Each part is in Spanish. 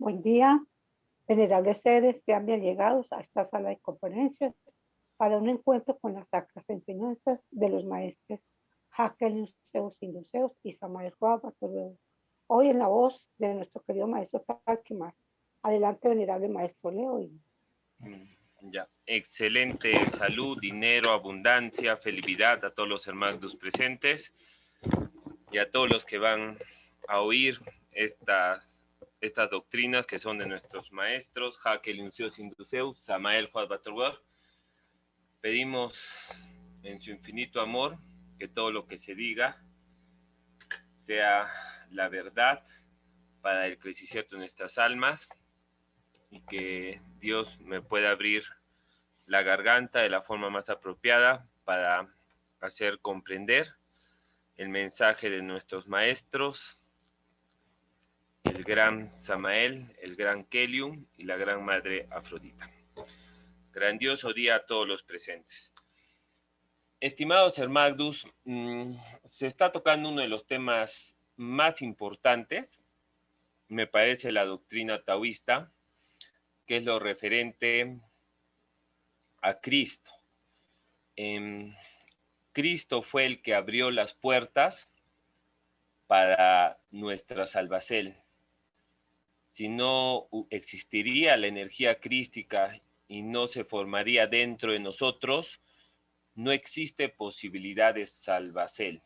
Buen día, venerables seres, sean bien llegados a esta sala de conferencias para un encuentro con las sacras enseñanzas de los maestres Jacqueline Zeus Induceus y Samael Joab Bartolomeu. Hoy en la voz de nuestro querido maestro Talquimas. Adelante, venerable maestro Leo. Ya, excelente salud, dinero, abundancia, felicidad a todos los hermanos presentes y a todos los que van a oír estas doctrinas que son de nuestros maestros, Jacqueline Zeus Induceus, Samael Joab Bartolomeu. Pedimos en su infinito amor que todo lo que se diga sea la verdad para el crecimiento de nuestras almas y que Dios me pueda abrir la garganta de la forma más apropiada para hacer comprender el mensaje de nuestros maestros, el gran Samael, el gran Kelium y la gran madre Afrodita. Grandioso día a todos los presentes. Estimados hermanos, se está tocando uno de los temas más importantes, me parece, la doctrina taoísta, que es lo referente a Cristo. Cristo fue el que abrió las puertas para nuestra salvación. Si no existiría la energía crística y no se formaría dentro de nosotros, no existe posibilidad de salvación.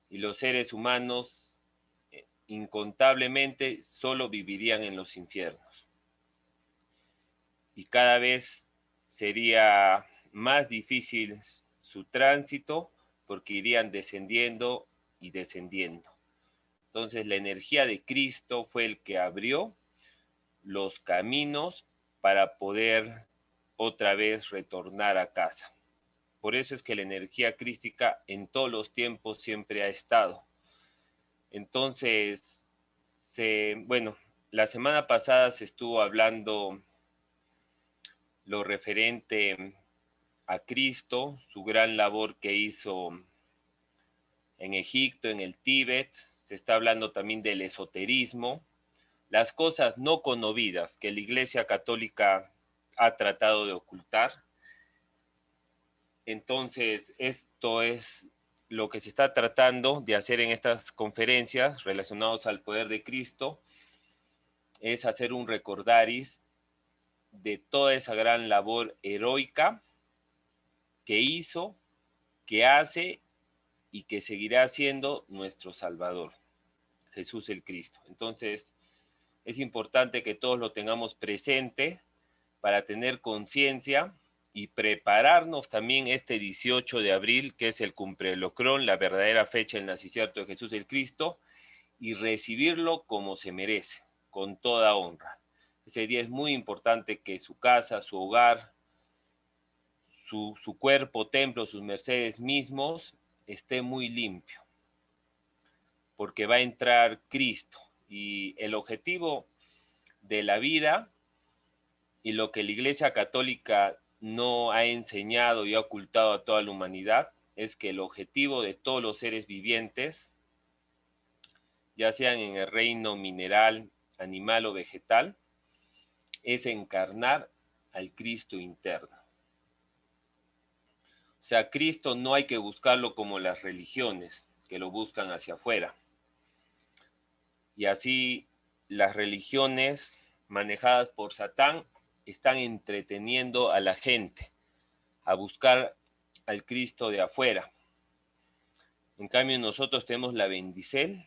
Y los seres humanos incontablemente solo vivirían en los infiernos. Y cada vez sería más difícil su tránsito porque irían descendiendo y descendiendo. Entonces la energía de Cristo fue el que abrió los caminos para poder otra vez retornar a casa. Por eso es que la energía crística en todos los tiempos siempre ha estado. Entonces, la semana pasada se estuvo hablando lo referente a Cristo, su gran labor que hizo en Egipto, en el Tíbet. Se está hablando también del esoterismo, las cosas no conocidas que la Iglesia Católica ha tratado de ocultar. Entonces, esto es lo que se está tratando de hacer en estas conferencias relacionadas al poder de Cristo, es hacer un recordaris de toda esa gran labor heroica que hizo, que hace y que seguirá siendo nuestro Salvador, Jesús el Cristo. Entonces, es importante que todos lo tengamos presente para tener conciencia y prepararnos también este 18 de abril, que es el Cumprelocrón, la verdadera fecha del nacimiento de Jesús el Cristo, y recibirlo como se merece, con toda honra. Ese día es muy importante que su casa, su hogar, su cuerpo, templo, sus mercedes mismos, esté muy limpio, porque va a entrar Cristo. Y el objetivo de la vida y lo que la Iglesia Católica no ha enseñado y ha ocultado a toda la humanidad es que el objetivo de todos los seres vivientes, ya sean en el reino mineral, animal o vegetal, es encarnar al Cristo interno. O sea, Cristo no hay que buscarlo como las religiones, que lo buscan hacia afuera. Y así las religiones manejadas por Satán están entreteniendo a la gente a buscar al Cristo de afuera. En cambio, nosotros tenemos la bendicel,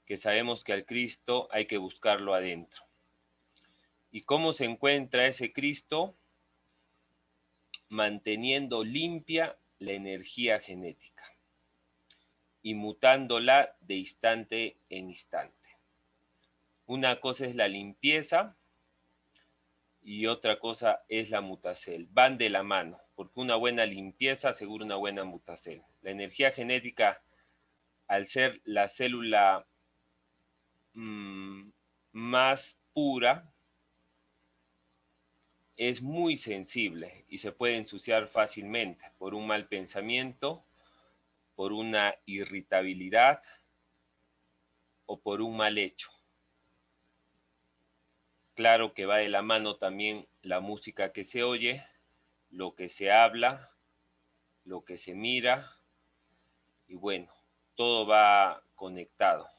que sabemos que al Cristo hay que buscarlo adentro. ¿Y cómo se encuentra ese Cristo? Manteniendo limpia la energía genética y mutándola de instante en instante. Una cosa es la limpieza y otra cosa es la mutacel. Van de la mano, porque una buena limpieza asegura una buena mutacel. La energía genética, al ser la célula más pura, es muy sensible y se puede ensuciar fácilmente por un mal pensamiento, por una irritabilidad o por un mal hecho. Claro que va de la mano también la música que se oye, lo que se habla, lo que se mira, y bueno, todo va conectado.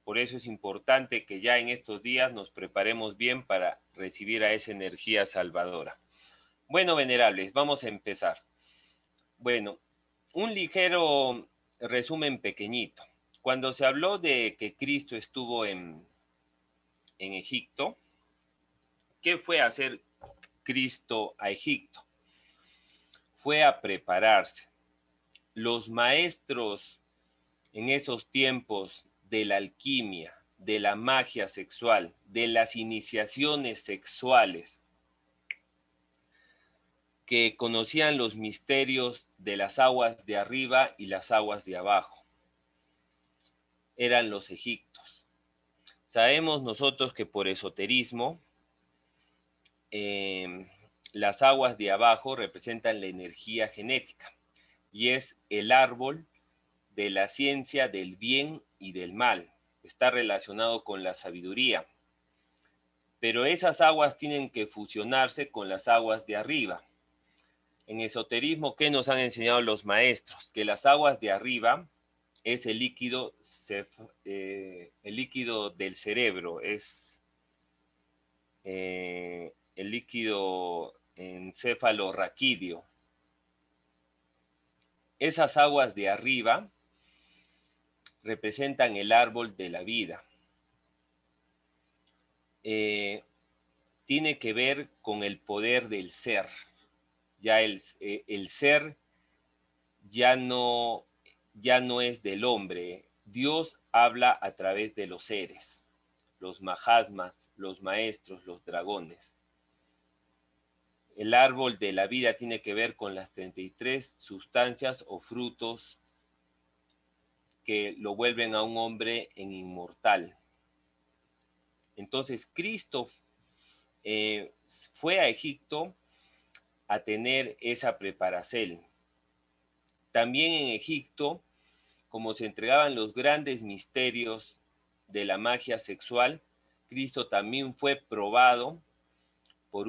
Por eso es importante que ya en estos días nos preparemos bien para recibir a esa energía salvadora. Bueno, venerables, vamos a empezar. Bueno, un ligero resumen pequeñito. Cuando se habló de que Cristo estuvo en Egipto, ¿qué fue a hacer Cristo a Egipto? Fue a prepararse. Los maestros en esos tiempos de la alquimia, de la magia sexual, de las iniciaciones sexuales, que conocían los misterios de las aguas de arriba y las aguas de abajo, eran los egipcios. Sabemos nosotros que por esoterismo, las aguas de abajo representan la energía genética y es el árbol de la ciencia del bien y del mal. Está relacionado con la sabiduría. Pero esas aguas tienen que fusionarse con las aguas de arriba. En esoterismo, ¿qué nos han enseñado los maestros? Que las aguas de arriba es el líquido del cerebro, es el líquido encefalorraquídeo. Esas aguas de arriba representan el árbol de la vida. Tiene que ver con el poder del ser. Ya el ser ya no es del hombre. Dios habla a través de los seres, los mahatmas, los maestros, los dragones. El árbol de la vida tiene que ver con las 33 sustancias o frutos que lo vuelven a un hombre en inmortal. Entonces Cristo fue a Egipto a tener esa preparación. También en Egipto, como se entregaban los grandes misterios de la magia sexual, Cristo también fue probado por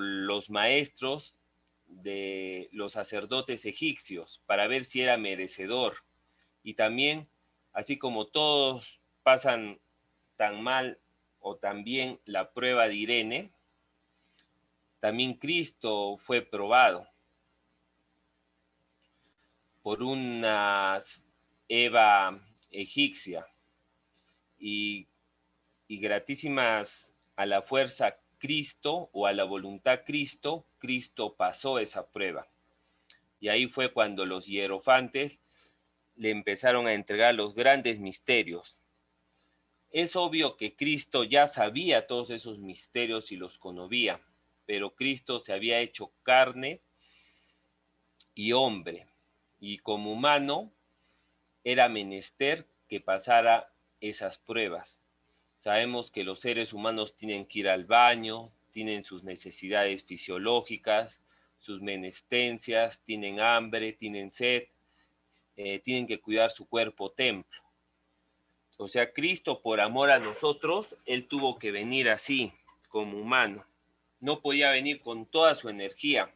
los maestros de los sacerdotes egipcios para ver si era merecedor. Y también, así como todos pasan tan mal o tan bien la prueba de Irene, también Cristo fue probado por una Eva egipcia y gratísimas a la fuerza Cristo o a la voluntad Cristo, Cristo pasó esa prueba. Y ahí fue cuando los hierofantes le empezaron a entregar los grandes misterios. Es obvio que Cristo ya sabía todos esos misterios y los conocía, pero Cristo se había hecho carne y hombre, y como humano era menester que pasara esas pruebas. Sabemos que los seres humanos tienen que ir al baño, tienen sus necesidades fisiológicas, sus menestencias, tienen hambre, tienen sed, tienen que cuidar su cuerpo templo. O sea, Cristo por amor a nosotros, Él tuvo que venir así, como humano. No podía venir con toda su energía.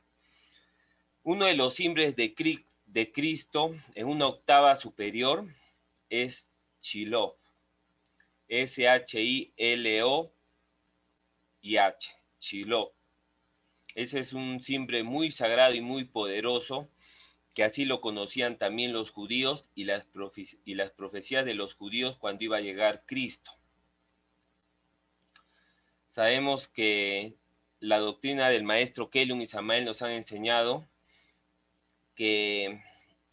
Uno de los símbolos de Cristo en una octava superior es Shiloh. S-H-I-L-O y H, Shiloh. Ese es un símbolo muy sagrado y muy poderoso, que así lo conocían también los judíos y las profecías de los judíos cuando iba a llegar Cristo. Sabemos que la doctrina del maestro Kelium y Samael nos han enseñado que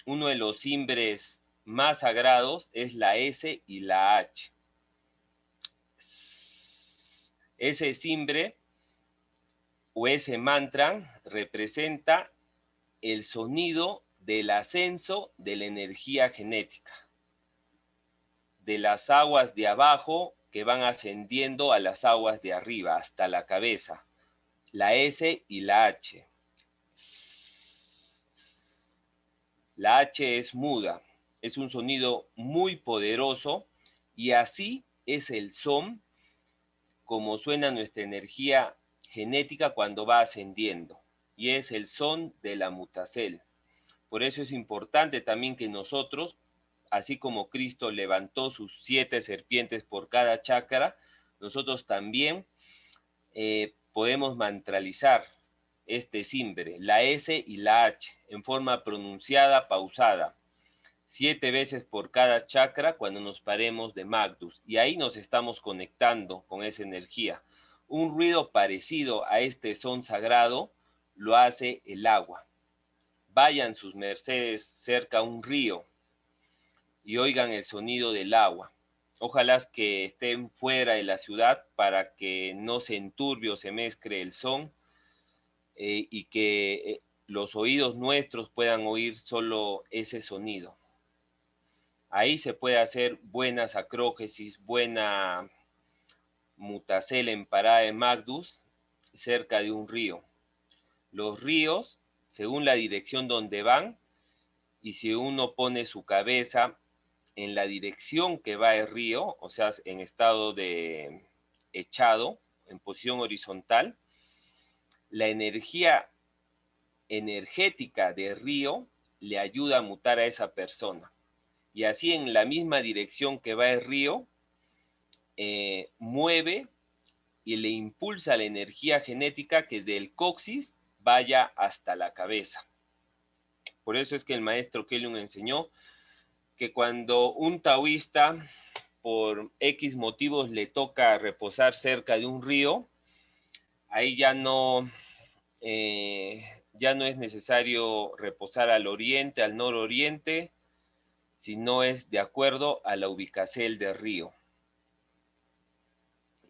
uno de los símbolos más sagrados es la S y la H. Ese símbolo o ese mantra representa el sonido del ascenso de la energía genética, de las aguas de abajo que van ascendiendo a las aguas de arriba, hasta la cabeza, la S y la H. La H es muda, es un sonido muy poderoso y así es el son como suena nuestra energía genética cuando va ascendiendo, y es el son de la mutacel. Por eso es importante también que nosotros, así como Cristo levantó sus 7 serpientes por cada chakra, nosotros también podemos mantralizar este simbre, la S y la H, en forma pronunciada, pausada, 7 veces por cada chakra cuando nos paremos de Magdus, y ahí nos estamos conectando con esa energía. Un ruido parecido a este son sagrado lo hace el agua. Vayan sus mercedes cerca a un río y oigan el sonido del agua. Ojalá que estén fuera de la ciudad para que no se enturbie o se mezcle el son, y que los oídos nuestros puedan oír solo ese sonido. Ahí se puede hacer buena sacrógesis, buena mutacel en parada de Magdus, cerca de un río. Los ríos, según la dirección donde van, y si uno pone su cabeza en la dirección que va el río, o sea, en estado de echado, en posición horizontal, la energía energética del río le ayuda a mutar a esa persona. Y así en la misma dirección que va el río, mueve y le impulsa la energía genética que del coxis vaya hasta la cabeza. Por eso es que el maestro Kellum enseñó que cuando un taoísta por X motivos le toca reposar cerca de un río, ahí ya no es necesario reposar al oriente, al nororiente, sino es de acuerdo a la ubicación del río.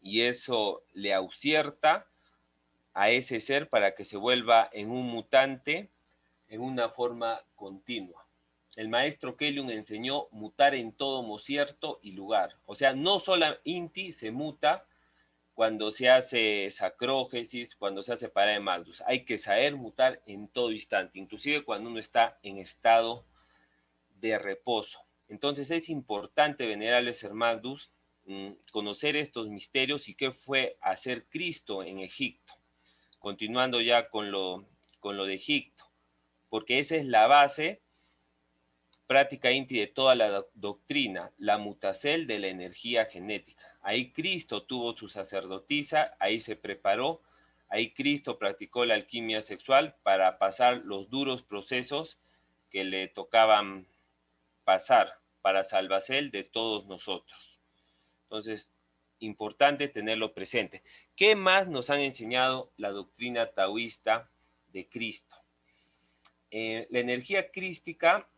Y eso le ausierta a ese ser para que se vuelva en un mutante en una forma continua. El maestro Kellum enseñó mutar en todo mocierto y lugar. O sea, no solo Inti se muta cuando se hace sacrógesis, cuando se hace parada de Magdus. Hay que saber mutar en todo instante, inclusive cuando uno está en estado de reposo. Entonces es importante, venerables Hermagdus, conocer estos misterios y qué fue hacer Cristo en Egipto. Continuando ya con lo de Egipto, porque esa es la base práctica Inti de toda la doctrina, la mutacel de la energía genética. Ahí Cristo tuvo su sacerdotisa, ahí se preparó, ahí Cristo practicó la alquimia sexual para pasar los duros procesos que le tocaban pasar para salvacel de todos nosotros. Entonces, importante tenerlo presente. ¿Qué más nos han enseñado la doctrina taoísta de Cristo? La energía crística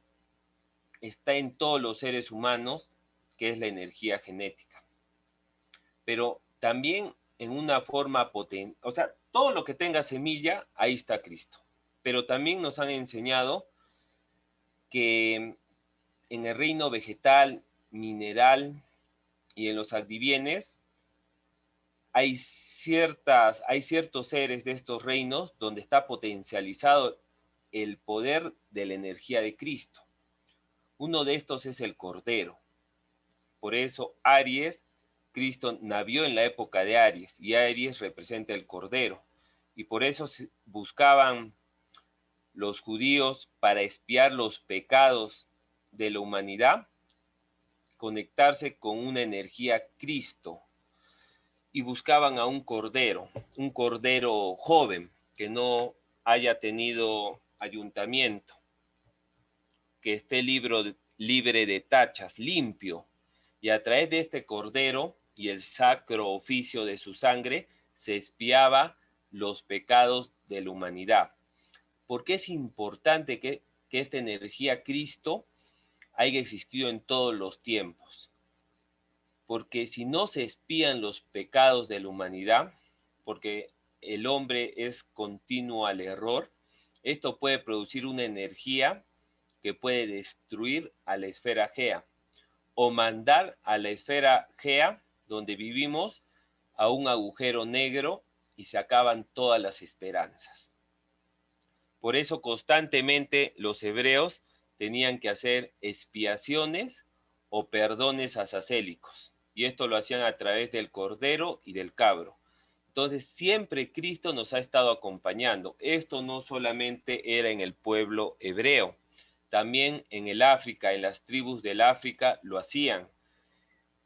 está en todos los seres humanos, que es la energía genética. Pero también en una forma potente, o sea, todo lo que tenga semilla, ahí está Cristo. Pero también nos han enseñado que en el reino vegetal, mineral y en los adivienes hay ciertos seres de estos reinos donde está potencializado el poder de la energía de Cristo. Uno de estos es el Cordero. Por eso Aries, Cristo nació en la época de Aries y Aries representa el Cordero. Y por eso buscaban los judíos para expiar los pecados de la humanidad, conectarse con una energía Cristo, y buscaban a un cordero joven que no haya tenido ayuntamiento, que esté libre de tachas, limpio, y a través de este cordero y el sacro oficio de su sangre se expiaba los pecados de la humanidad. ¿Por qué es importante que esta energía Cristo haya existido en todos los tiempos? Porque si no se expían los pecados de la humanidad, porque el hombre es continuo al error, esto puede producir una energía que puede destruir a la esfera Gea o mandar a la esfera Gea, donde vivimos, a un agujero negro y se acaban todas las esperanzas. Por eso constantemente los hebreos tenían que hacer expiaciones o perdones asacélicos. y esto lo hacían a través del cordero y del cabro. Entonces siempre Cristo nos ha estado acompañando. Esto no solamente era en el pueblo hebreo, también en el África, en las tribus del África lo hacían.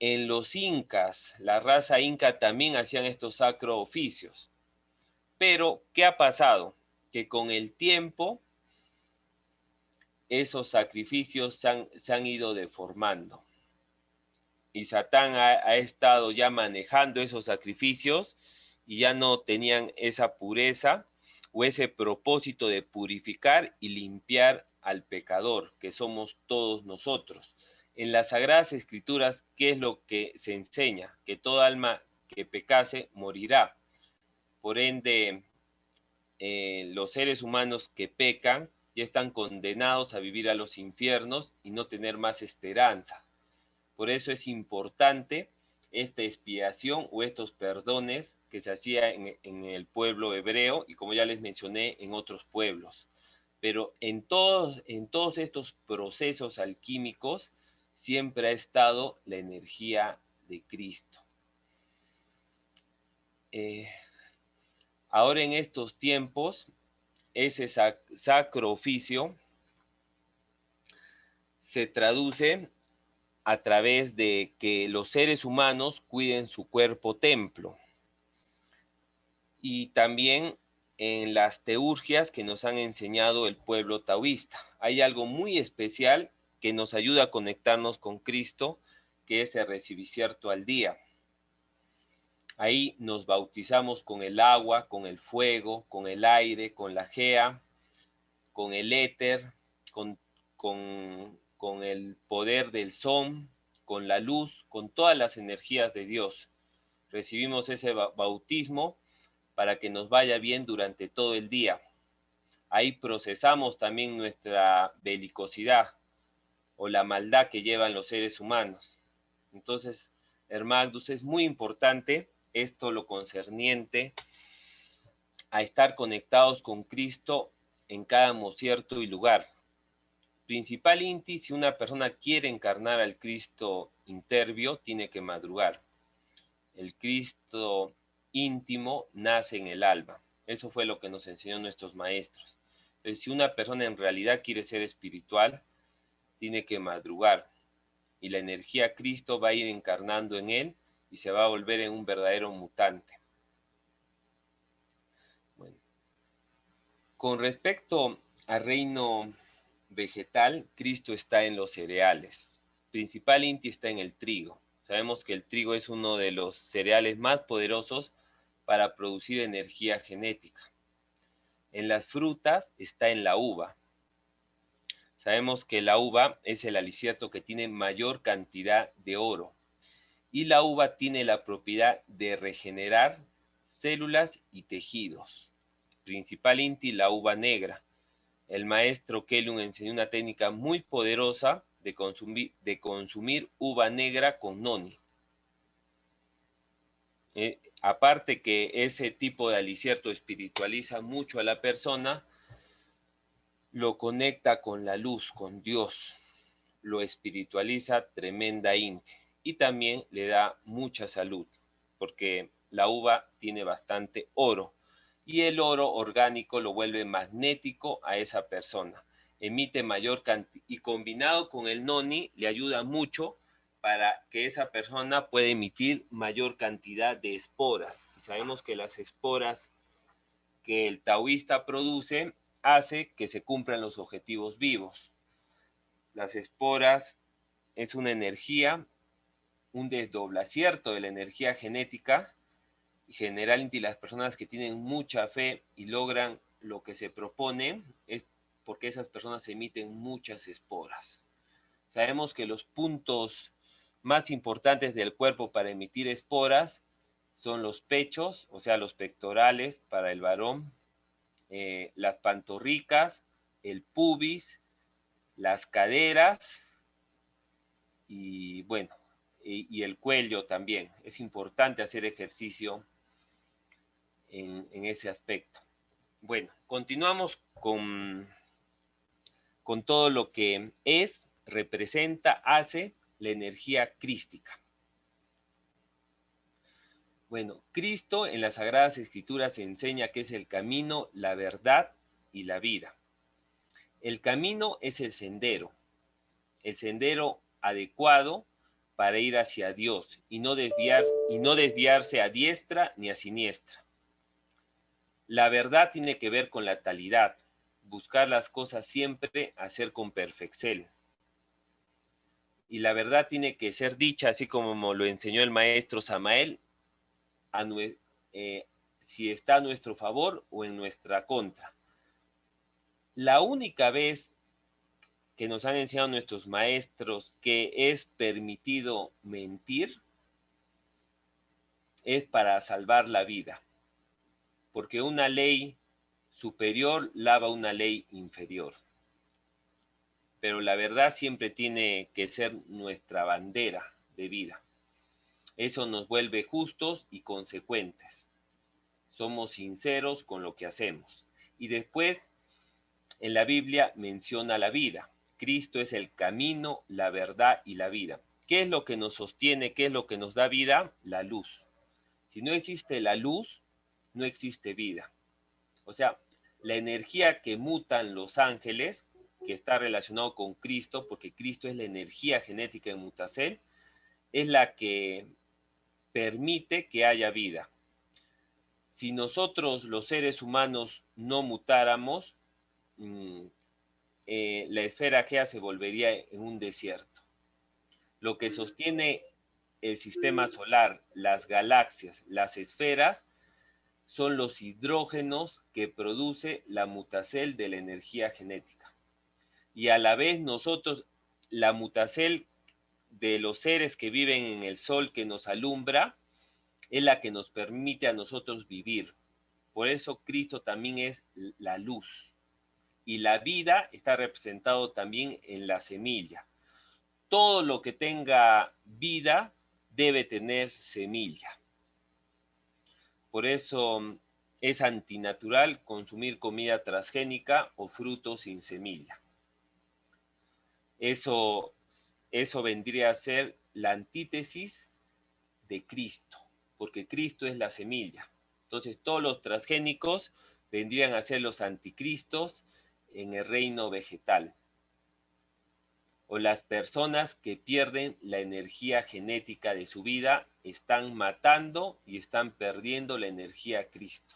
En los incas, la raza inca también hacían estos sacro oficios. Pero, ¿qué ha pasado? Que con el tiempo esos sacrificios se han ido deformando. Y Satán ha estado ya manejando esos sacrificios y ya no tenían esa pureza o ese propósito de purificar y limpiar al pecador, que somos todos nosotros. En las Sagradas Escrituras, ¿qué es lo que se enseña? Que toda alma que pecase morirá. Por ende, los seres humanos que pecan ya están condenados a vivir a los infiernos y no tener más esperanza. Por eso es importante esta expiación o estos perdones que se hacía en el pueblo hebreo y, como ya les mencioné, en otros pueblos. Pero en todos estos procesos alquímicos siempre ha estado la energía de Cristo. Ahora en estos tiempos, ese sacro oficio se traduce a través de que los seres humanos cuiden su cuerpo templo y también en las teurgias que nos han enseñado el pueblo taoísta. Hay algo muy especial que nos ayuda a conectarnos con Cristo, que es el recibicierto al día. Ahí nos bautizamos con el agua, con el fuego, con el aire, con la gea, con el éter, con el poder del son, con la luz, con todas las energías de Dios. Recibimos ese bautismo para que nos vaya bien durante todo el día. Ahí procesamos también nuestra belicosidad o la maldad que llevan los seres humanos. Entonces, hermanos, es muy importante esto lo concerniente a estar conectados con Cristo en cada concierto y lugar. Principal inti, si una persona quiere encarnar al Cristo intervio, tiene que madrugar. El Cristo íntimo nace en el alma. Eso fue lo que nos enseñó nuestros maestros. Entonces, si una persona en realidad quiere ser espiritual, tiene que madrugar. Y la energía Cristo va a ir encarnando en él y se va a volver en un verdadero mutante. Bueno. Con respecto al reino vegetal, Cristo está en los cereales. Principal inti está en el trigo. Sabemos que el trigo es uno de los cereales más poderosos para producir energía genética. En las frutas está en la uva. Sabemos que la uva es el alicierto que tiene mayor cantidad de oro. Y la uva tiene la propiedad de regenerar células y tejidos. Principal inti, la uva negra. El maestro Kellum enseñó una técnica muy poderosa de consumir uva negra con noni. Aparte que ese tipo de alicierto espiritualiza mucho a la persona, lo conecta con la luz, con Dios, lo espiritualiza tremendamente y también le da mucha salud, porque la uva tiene bastante oro y el oro orgánico lo vuelve magnético a esa persona, emite mayor cantidad y combinado con el noni le ayuda mucho para que esa persona pueda emitir mayor cantidad de esporas. Y sabemos que las esporas que el taoísta produce hace que se cumplan los objetivos vivos. Las esporas es una energía, un desdoblacierto de la energía genética. Generalmente las personas que tienen mucha fe y logran lo que se propone es porque esas personas emiten muchas esporas. Sabemos que los puntos más importantes del cuerpo para emitir esporas son los pechos, o sea, los pectorales para el varón, las pantorricas, el pubis, las caderas y bueno, y el cuello también. Es importante hacer ejercicio en ese aspecto. Bueno, continuamos con todo lo que es, representa, hace la energía crística. Bueno, Cristo en las Sagradas Escrituras enseña que es el camino, la verdad y la vida. El camino es el sendero adecuado para ir hacia Dios y no desviarse a diestra ni a siniestra. La verdad tiene que ver con la talidad, buscar las cosas siempre, hacer con perfección. Y la verdad tiene que ser dicha, así como lo enseñó el maestro Samael, si está a nuestro favor o en nuestra contra. La única vez que nos han enseñado nuestros maestros que es permitido mentir es para salvar la vida, porque una ley superior lava una ley inferior. Pero la verdad siempre tiene que ser nuestra bandera de vida. Eso nos vuelve justos y consecuentes. Somos sinceros con lo que hacemos. Y después, en la Biblia menciona la vida. Cristo es el camino, la verdad y la vida. ¿Qué es lo que nos sostiene? ¿Qué es lo que nos da vida? La luz. Si no existe la luz, no existe vida. O sea, la energía que mutan los ángeles, que está relacionado con Cristo, porque Cristo es la energía genética de Mutacel, es la que permite que haya vida. Si nosotros los seres humanos no mutáramos, la esfera Gea se volvería en un desierto. Lo que sostiene el sistema solar, las galaxias, las esferas, son los hidrógenos que produce la Mutacel de la energía genética. Y a la vez nosotros, la Mutacel de los seres que viven en el sol que nos alumbra, es la que nos permite a nosotros vivir. Por eso Cristo también es la luz. Y la vida está representado también en la semilla. Todo lo que tenga vida debe tener semilla. Por eso es antinatural consumir comida transgénica o frutos sin semilla. Eso vendría a ser la antítesis de Cristo, porque Cristo es la semilla. Entonces todos los transgénicos vendrían a ser los anticristos en el reino vegetal, o las personas que pierden la energía genética de su vida están matando y están perdiendo la energía a Cristo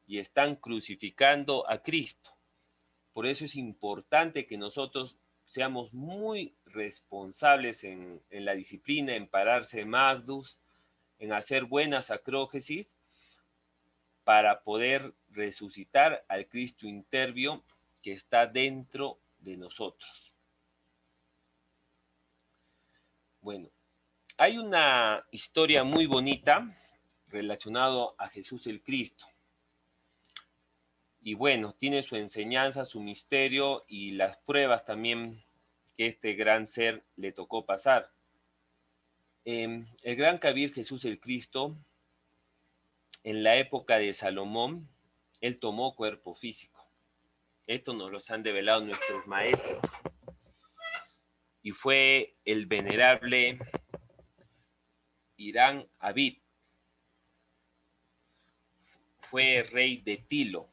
y están crucificando a Cristo. Por eso es importante que nosotros seamos muy responsables en la disciplina, en pararse magdus, en hacer buenas acrógesis para poder resucitar al Cristo intervio que está dentro de nosotros. Bueno, hay una historia muy bonita relacionada a Jesús el Cristo. Y bueno, tiene su enseñanza, su misterio y las pruebas también que este gran ser le tocó pasar. El gran Kabir Jesús el Cristo, en la época de Salomón, él tomó cuerpo físico. Esto nos lo han develado nuestros maestros. Y fue el venerable Irán Abid. Fue rey de Tilo.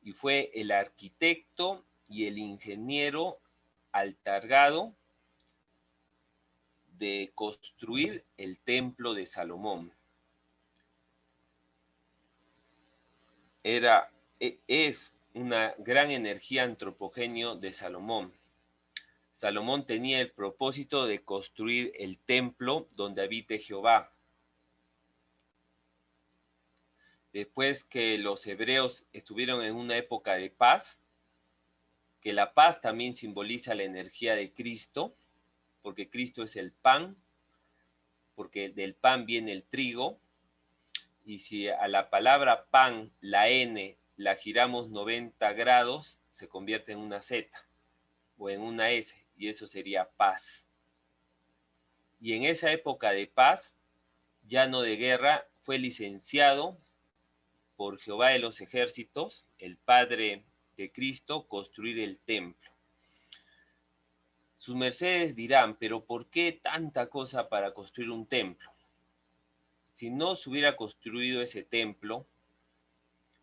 Y fue el arquitecto y el ingeniero encargado de construir el templo de Salomón. Es una gran energía antropogéneo de Salomón. Salomón tenía el propósito de construir el templo donde habite Jehová. Después que los hebreos estuvieron en una época de paz, que la paz también simboliza la energía de Cristo, porque Cristo es el pan, porque del pan viene el trigo, y si a la palabra pan, la N, la giramos 90 grados, se convierte en una Z o en una S, y eso sería paz. Y en esa época de paz, ya no de guerra, fue licenciado por Jehová de los ejércitos, el Padre de Cristo, construir el templo. Sus mercedes dirán, pero ¿por qué tanta cosa para construir un templo? si no se hubiera construido ese templo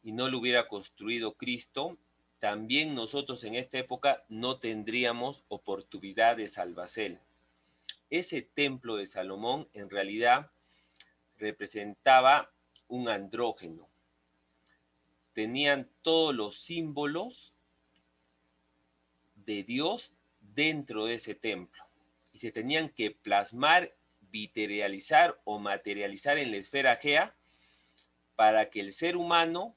y no lo hubiera construido Cristo, también nosotros en esta época no tendríamos oportunidad de salvación. Ese templo de Salomón en realidad representaba un andrógeno. Tenían todos los símbolos de Dios dentro de ese templo y se tenían que plasmar, materializar o materializar en la esfera Gea para que el ser humano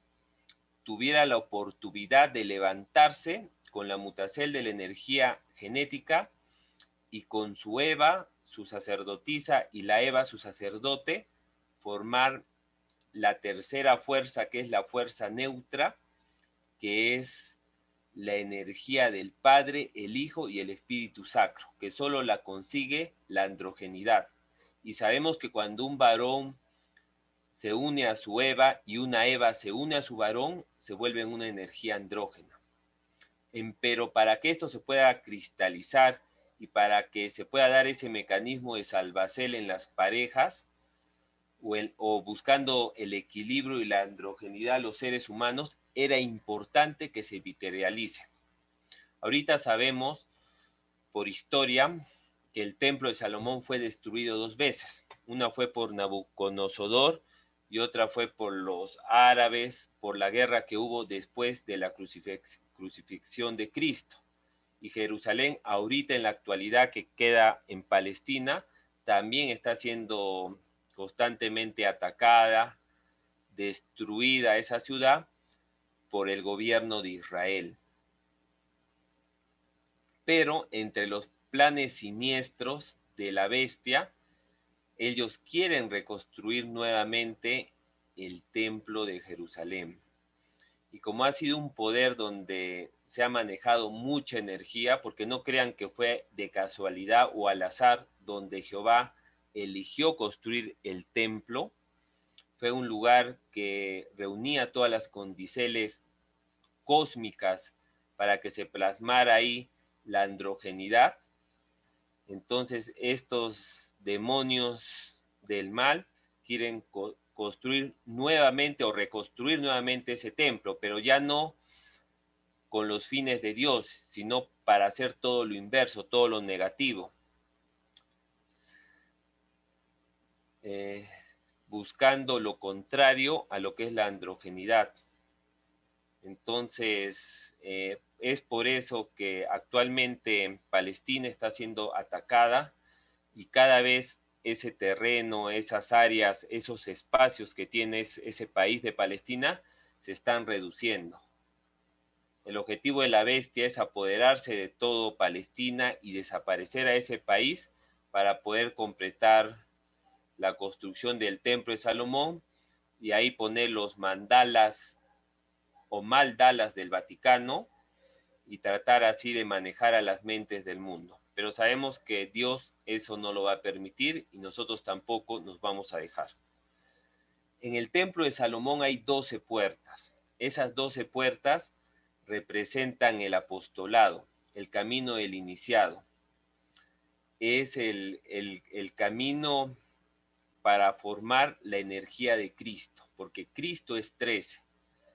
tuviera la oportunidad de levantarse con la mutacel de la energía genética y con su Eva, su sacerdotisa, y la Eva, su sacerdote, formar la tercera fuerza, que es la fuerza neutra, que es la energía del Padre, el Hijo y el Espíritu Sacro, que solo la consigue la androgenidad. Y sabemos que cuando un varón se une a su Eva y una Eva se une a su varón, se vuelve una energía andrógena. Pero para que esto se pueda cristalizar y para que se pueda dar ese mecanismo de salvacel en las parejas, o buscando el equilibrio y la androgenidad de los seres humanos, era importante que se materialice. Ahorita sabemos por historia que el templo de Salomón fue destruido 2 veces. Una fue por Nabucodonosor y otra fue por los árabes, por la guerra que hubo después de la crucifixión de Cristo. Y Jerusalén, ahorita en la actualidad que queda en Palestina, también está siendo constantemente atacada, destruida esa ciudad por el gobierno de Israel. Pero entre los planes siniestros de la bestia, ellos quieren reconstruir nuevamente el templo de Jerusalén. Y como ha sido un poder donde se ha manejado mucha energía, porque no crean que fue de casualidad o al azar donde Jehová eligió construir el templo, fue un lugar que reunía todas las condiciones cósmicas para que se plasmara ahí la androgenidad. Entonces estos demonios del mal quieren construir nuevamente o reconstruir nuevamente ese templo, pero ya no con los fines de Dios, sino para hacer todo lo inverso, todo lo negativo. Buscando lo contrario a lo que es la androgenidad. Entonces, es por eso que actualmente Palestina está siendo atacada y cada vez ese terreno, esas áreas, esos espacios que tiene ese país de Palestina se están reduciendo. El objetivo de la bestia es apoderarse de todo Palestina y desaparecer a ese país para poder completar la construcción del templo de Salomón y ahí poner los mandalas o maldalas del Vaticano y tratar así de manejar a las mentes del mundo. Pero sabemos que Dios eso no lo va a permitir y nosotros tampoco nos vamos a dejar. En el templo de Salomón hay 12 puertas. Esas 12 puertas representan el apostolado, el camino del iniciado. Es el camino para formar la energía de Cristo, porque Cristo es 13.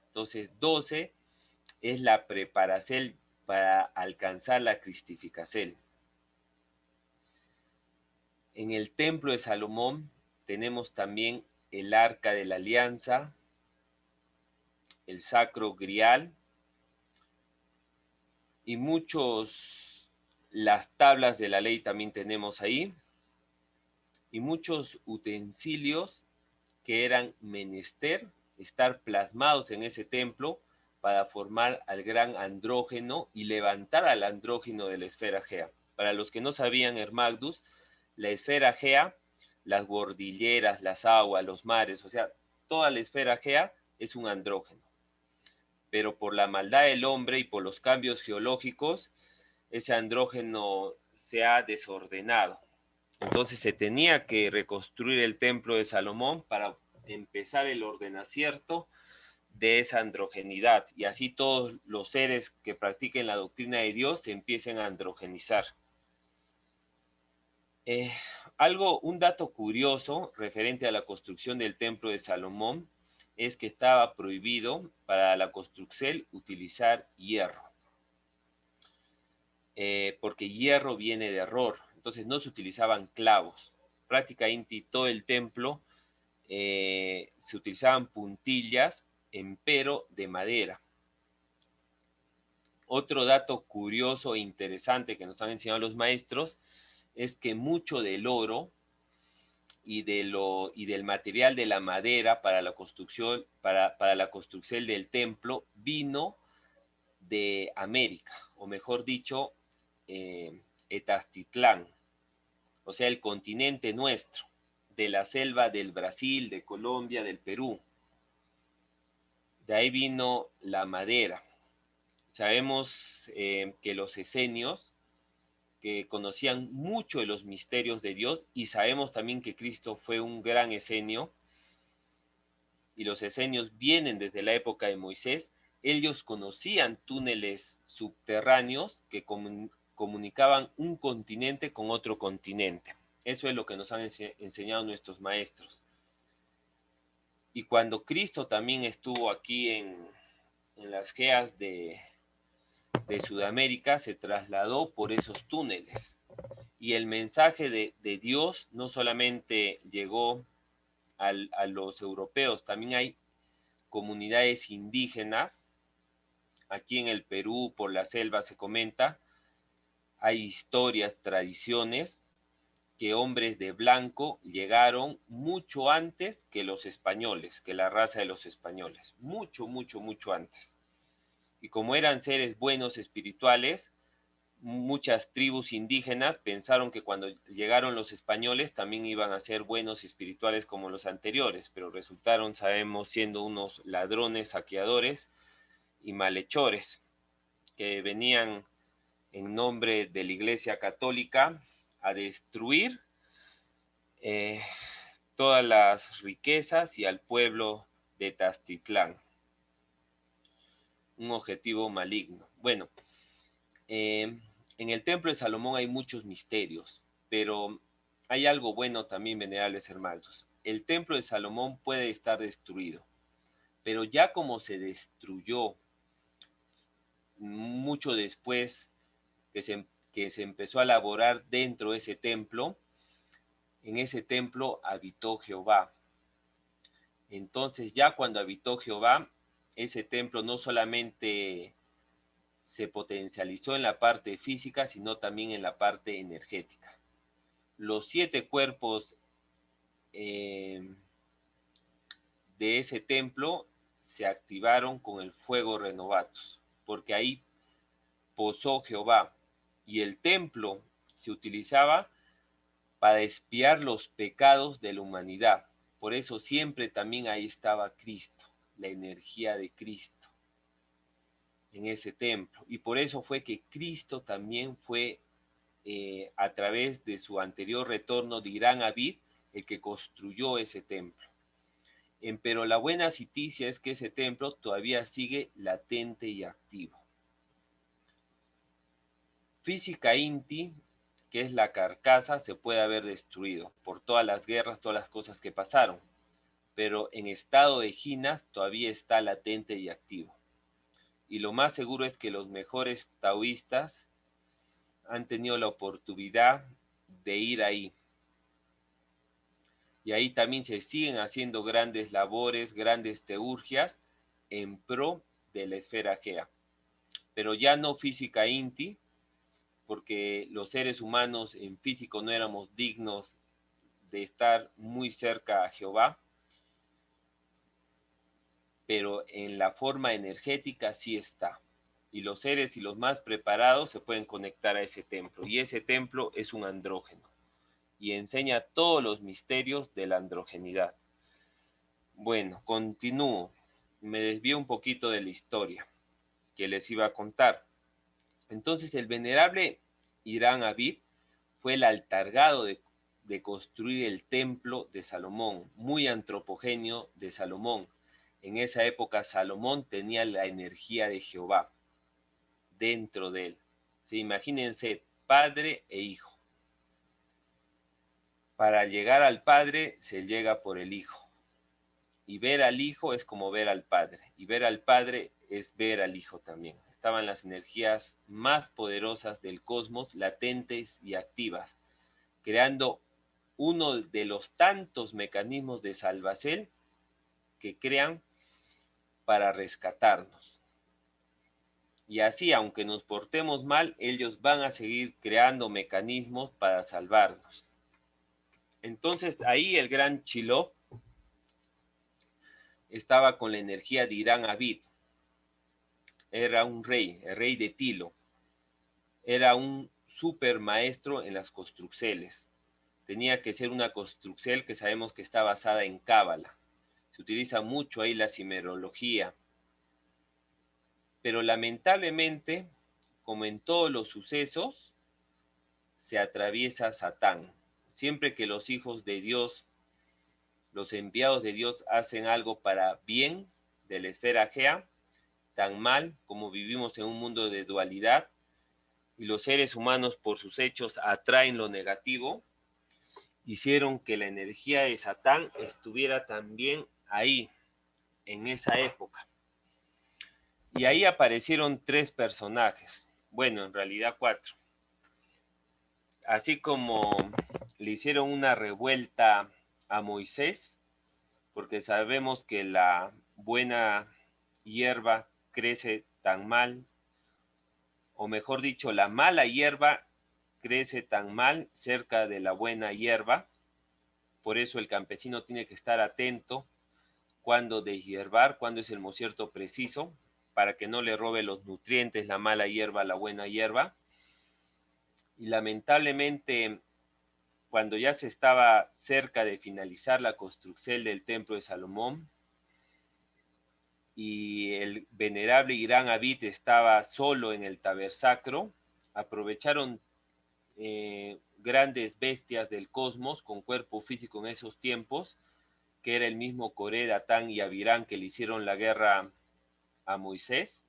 Entonces 12 es la preparación para alcanzar la cristificación. En el templo de Salomón tenemos también el arca de la alianza, el sacro grial y las tablas de la ley también tenemos ahí y muchos utensilios que eran menester estar plasmados en ese templo para formar al gran andrógeno y levantar al andrógeno de la esfera Gea. Para los que no sabían, Hermagdus, la esfera Gea, las cordilleras, las aguas, los mares, o sea, toda la esfera Gea es un andrógeno. Pero por la maldad del hombre y por los cambios geológicos, ese andrógeno se ha desordenado. Entonces se tenía que reconstruir el templo de Salomón para empezar el ordenacierto de esa androgenidad y así todos los seres que practiquen la doctrina de Dios se empiecen a androgenizar. un dato curioso referente a la construcción del templo de Salomón es que estaba prohibido para la construcción utilizar hierro, porque hierro viene de error, entonces no se utilizaban clavos. Prácticamente todo el templo se utilizaban puntillas, empero de madera. Otro dato curioso e interesante que nos han enseñado los maestros es que mucho del oro y del material de la madera para la construcción, para la construcción del templo vino de América, o mejor dicho, Etaztitlán, o sea, el continente nuestro, de la selva del Brasil, de Colombia, del Perú. De ahí vino la madera. Sabemos que los esenios, que conocían mucho de los misterios de Dios, y sabemos también que Cristo fue un gran esenio, y los esenios vienen desde la época de Moisés. Ellos conocían túneles subterráneos que comunicaban un continente con otro continente. Eso es lo que nos han enseñado nuestros maestros. Y cuando Cristo también estuvo aquí en las geas de Sudamérica, se trasladó por esos túneles. Y el mensaje de Dios no solamente llegó a los europeos, también hay comunidades indígenas. Aquí en el Perú, por la selva se comenta, hay historias, tradiciones, que hombres de blanco llegaron mucho antes que los españoles, que la raza de los españoles. Mucho, mucho, mucho antes. Y como eran seres buenos espirituales, muchas tribus indígenas pensaron que cuando llegaron los españoles también iban a ser buenos espirituales como los anteriores, pero resultaron, sabemos, siendo unos ladrones, saqueadores y malhechores que venían en nombre de la Iglesia Católica a destruir todas las riquezas y al pueblo de Taztitlán. Un objetivo maligno. Bueno, en el templo de Salomón hay muchos misterios, pero hay algo bueno también, venerables hermanos. El templo de Salomón puede estar destruido, pero ya como se destruyó mucho después que se empezó a elaborar dentro de ese templo, en ese templo habitó Jehová. Entonces ya cuando habitó Jehová, ese templo no solamente se potencializó en la parte física, sino también en la parte energética. Los 7 cuerpos de ese templo se activaron con el fuego renovatus, porque ahí posó Jehová, y el templo se utilizaba para expiar los pecados de la humanidad. Por eso siempre también ahí estaba Cristo, la energía de Cristo en ese templo. Y por eso fue que Cristo también fue, a través de su anterior retorno de Irán Abid, el que construyó ese templo. Pero la buena noticia es que ese templo todavía sigue latente y activo. Física Inti, que es la carcasa, se puede haber destruido por todas las guerras, todas las cosas que pasaron, pero en estado de Ginas todavía está latente y activo. Y lo más seguro es que los mejores taoístas han tenido la oportunidad de ir ahí. Y ahí también se siguen haciendo grandes labores, grandes teurgias en pro de la esfera Gea. Pero ya no física Inti, porque los seres humanos en físico no éramos dignos de estar muy cerca a Jehová, pero en la forma energética sí está. Y los seres y los más preparados se pueden conectar a ese templo. Y ese templo es un andrógeno. Y enseña todos los misterios de la androgenidad. Bueno, continúo. Me desvío un poquito de la historia que les iba a contar. Entonces el venerable Irán Abid fue el encargado de construir el templo de Salomón, muy antropogéneo de Salomón. En esa época Salomón tenía la energía de Jehová dentro de él. Sí, imagínense, padre e hijo. Para llegar al Padre se llega por el Hijo. Y ver al Hijo es como ver al Padre. Y ver al Padre es ver al Hijo también. Estaban las energías más poderosas del cosmos, latentes y activas, creando uno de los tantos mecanismos de salvacel que crean para rescatarnos. Y así, aunque nos portemos mal, ellos van a seguir creando mecanismos para salvarnos. Entonces ahí el gran Chiló estaba con la energía de Irán Abid. Era un rey, el rey de Tilo. Era un super maestro en las construcciones. Tenía que ser una construcción que sabemos que está basada en Cábala. Se utiliza mucho ahí la cimerología. Pero lamentablemente, como en todos los sucesos, se atraviesa Satán. Siempre que los hijos de Dios, los enviados de Dios hacen algo para bien de la esfera Gea, tan mal como vivimos en un mundo de dualidad, y los seres humanos por sus hechos atraen lo negativo, hicieron que la energía de Satán estuviera también ahí, en esa época. Y ahí aparecieron 3 personajes, bueno, en realidad 4. Así como le hicieron una revuelta a Moisés, porque sabemos que la buena hierba crece tan mal, o mejor dicho, la mala hierba crece tan mal cerca de la buena hierba. Por eso el campesino tiene que estar atento cuando deshiervar, cuando es el mocierto preciso, para que no le robe los nutrientes la mala hierba a la buena hierba. Y lamentablemente, cuando ya se estaba cerca de finalizar la construcción del templo de Salomón y el venerable Irán Abid estaba solo en el tabersacro, aprovecharon grandes bestias del cosmos con cuerpo físico en esos tiempos, que era el mismo Coré, Datán y Abirán que le hicieron la guerra a Moisés.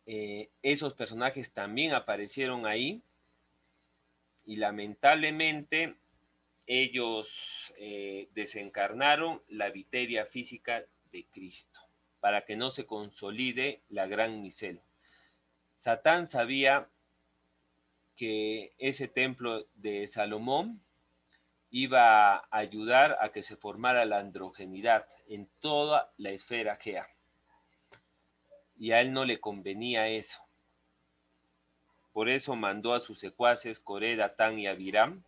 Esos personajes también aparecieron ahí y lamentablemente ellos desencarnaron la viteria física de Cristo para que no se consolide la gran micel. Satán sabía que ese templo de Salomón iba a ayudar a que se formara la androgenidad en toda la esfera Gea. Y a él no le convenía eso. Por eso mandó a sus secuaces Coré, Datán y Abiram,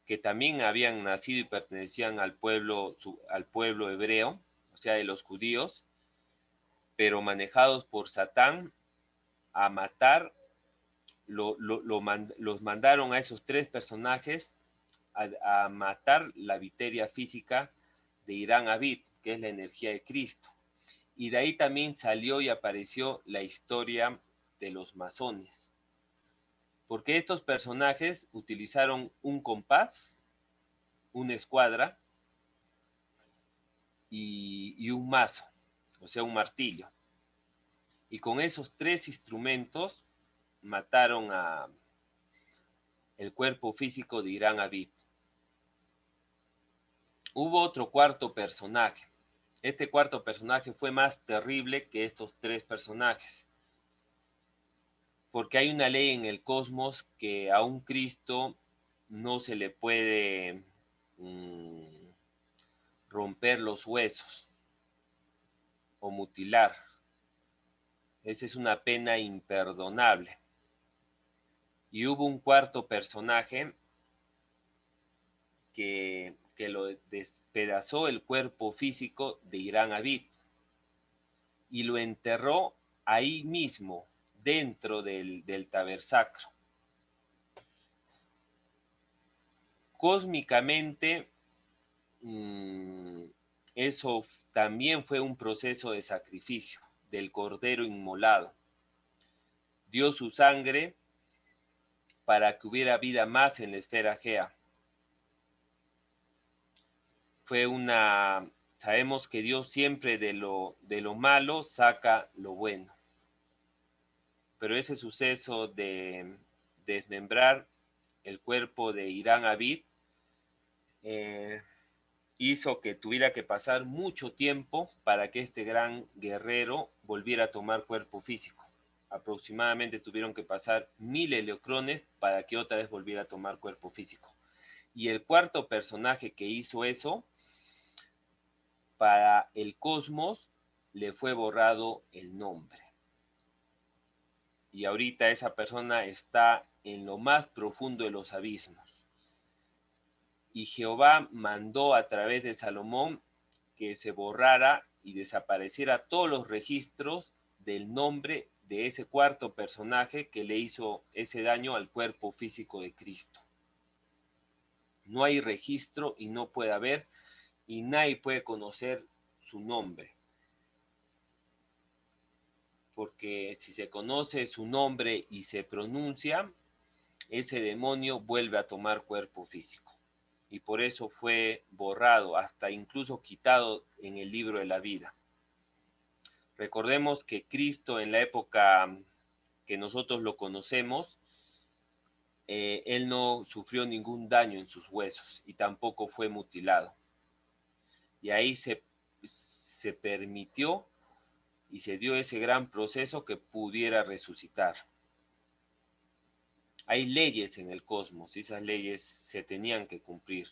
que también habían nacido y pertenecían al pueblo hebreo, o sea, de los judíos, pero manejados por Satán a matar, los mandaron a esos 3 personajes a matar la viteria física de Irán Abid, que es la energía de Cristo. Y de ahí también salió y apareció la historia de los masones. Porque estos personajes utilizaron un compás, una escuadra y un mazo, o sea, un martillo. Y con esos 3 instrumentos mataron a el cuerpo físico de Irán Abid. Hubo otro cuarto personaje. Este cuarto personaje fue más terrible que estos 3 personajes. Porque hay una ley en el cosmos que a un Cristo no se le puede romper los huesos o mutilar. Esa es una pena imperdonable. Y hubo un cuarto personaje que lo despedazó el cuerpo físico de Irán Abid y lo enterró ahí mismo, dentro del tabersacro. Cósmicamente, eso también fue un proceso de sacrificio del cordero inmolado. Dio su sangre para que hubiera vida más en la esfera Gea. Sabemos que Dios siempre de lo malo saca lo bueno. Pero ese suceso de desmembrar el cuerpo de Irán Abid, hizo que tuviera que pasar mucho tiempo para que este gran guerrero volviera a tomar cuerpo físico. Aproximadamente tuvieron que pasar 1000 heliocrones para que otra vez volviera a tomar cuerpo físico. Y el cuarto personaje que hizo eso, para el cosmos le fue borrado el nombre. Y ahorita esa persona está en lo más profundo de los abismos. Y Jehová mandó a través de Salomón que se borrara y desapareciera todos los registros del nombre de ese cuarto personaje que le hizo ese daño al cuerpo físico de Cristo. No hay registro y no puede haber, y nadie puede conocer su nombre. Porque si se conoce su nombre y se pronuncia, ese demonio vuelve a tomar cuerpo físico. Y por eso fue borrado, hasta incluso quitado en el libro de la vida. Recordemos que Cristo en la época que nosotros lo conocemos, él no sufrió ningún daño en sus huesos y tampoco fue mutilado. Y ahí se permitió y se dio ese gran proceso que pudiera resucitar. Hay leyes en el cosmos y esas leyes se tenían que cumplir.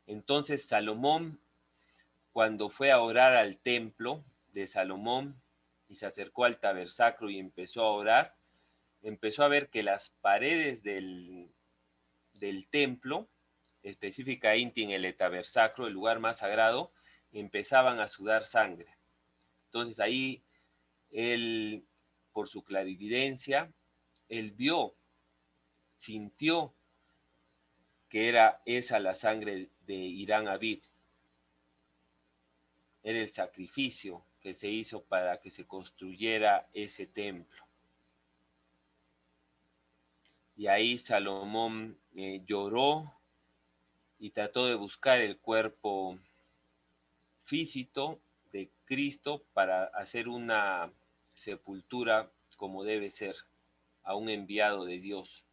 Entonces Salomón, cuando fue a orar al templo de Salomón y se acercó al tabernáculo y empezó a orar, empezó a ver que las paredes del templo, específicamente en el tabernáculo, el lugar más sagrado, empezaban a sudar sangre. Entonces ahí él, por su clarividencia, él vio, sintió que era esa la sangre de Irán Abid. Era el sacrificio que se hizo para que se construyera ese templo. Y ahí Salomón lloró y trató de buscar el cuerpo físico de Cristo para hacer una sepultura como debe ser a un enviado de Dios.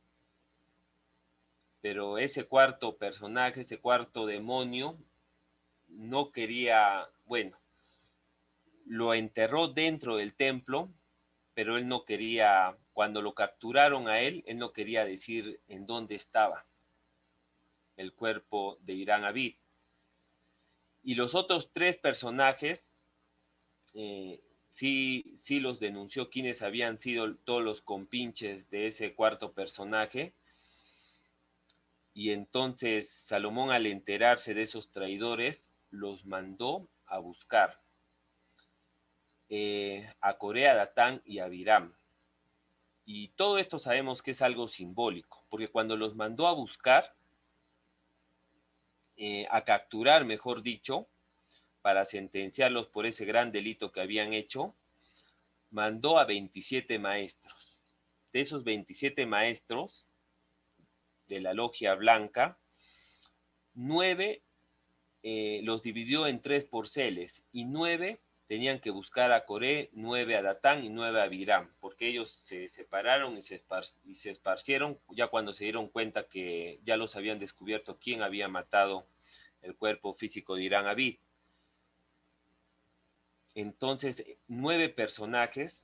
Pero ese cuarto personaje, ese cuarto demonio, no quería, bueno, lo enterró dentro del templo, pero él no quería, cuando lo capturaron a él no quería decir en dónde estaba el cuerpo de Irán Abid. Y los otros tres personajes, sí los denunció quienes habían sido todos los compinches de ese cuarto personaje. Y entonces Salomón, al enterarse de esos traidores, los mandó a buscar a Coré, a Datán y a Abiram. Y todo esto sabemos que es algo simbólico, porque cuando los mandó a buscar, a capturar, mejor dicho, para sentenciarlos por ese gran delito que habían hecho, mandó a 27 maestros. De esos 27 maestros de la logia blanca, 9 los dividió en 3 porceles y 9 tenían que buscar a Coré, 9 a Datán y 9 a Abiram, porque ellos se separaron y se esparcieron ya cuando se dieron cuenta que ya los habían descubierto quién había matado el cuerpo físico de Irán Abid. Entonces, 9 personajes,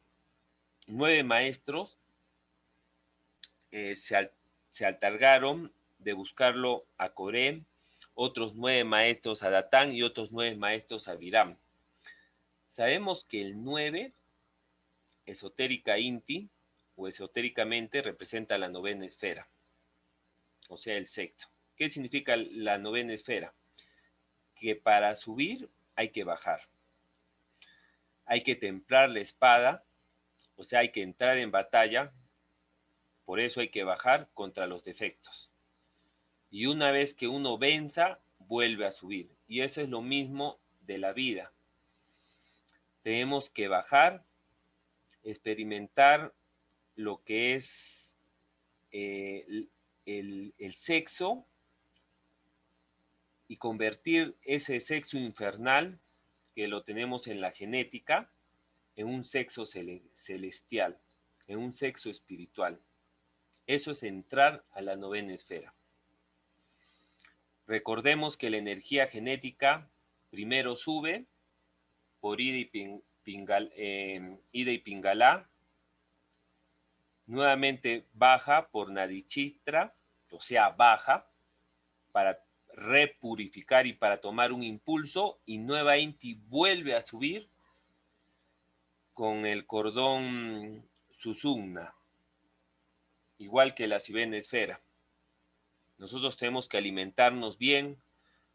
9 maestros se encargaron de buscarlo a Coré, otros 9 maestros a Datán y otros 9 maestros a Abiram. Sabemos que el 9, esotérica Inti, o esotéricamente, representa la novena esfera, o sea, el sexto. ¿Qué significa la novena esfera? Que para subir hay que bajar. Hay que templar la espada, o sea, hay que entrar en batalla, por eso hay que bajar contra los defectos. Y una vez que uno venza, vuelve a subir. Y eso es lo mismo de la vida. Tenemos que bajar, experimentar lo que es el sexo y convertir ese sexo infernal que lo tenemos en la genética en un sexo celestial, en un sexo espiritual. Eso es entrar a la novena esfera. Recordemos que la energía genética primero sube por Ida y Pingala, nuevamente baja por Nadichitra, o sea, baja para repurificar y para tomar un impulso, y Nueva Inti vuelve a subir con el cordón Susumna, igual que la Sivena esfera. Nosotros tenemos que alimentarnos bien,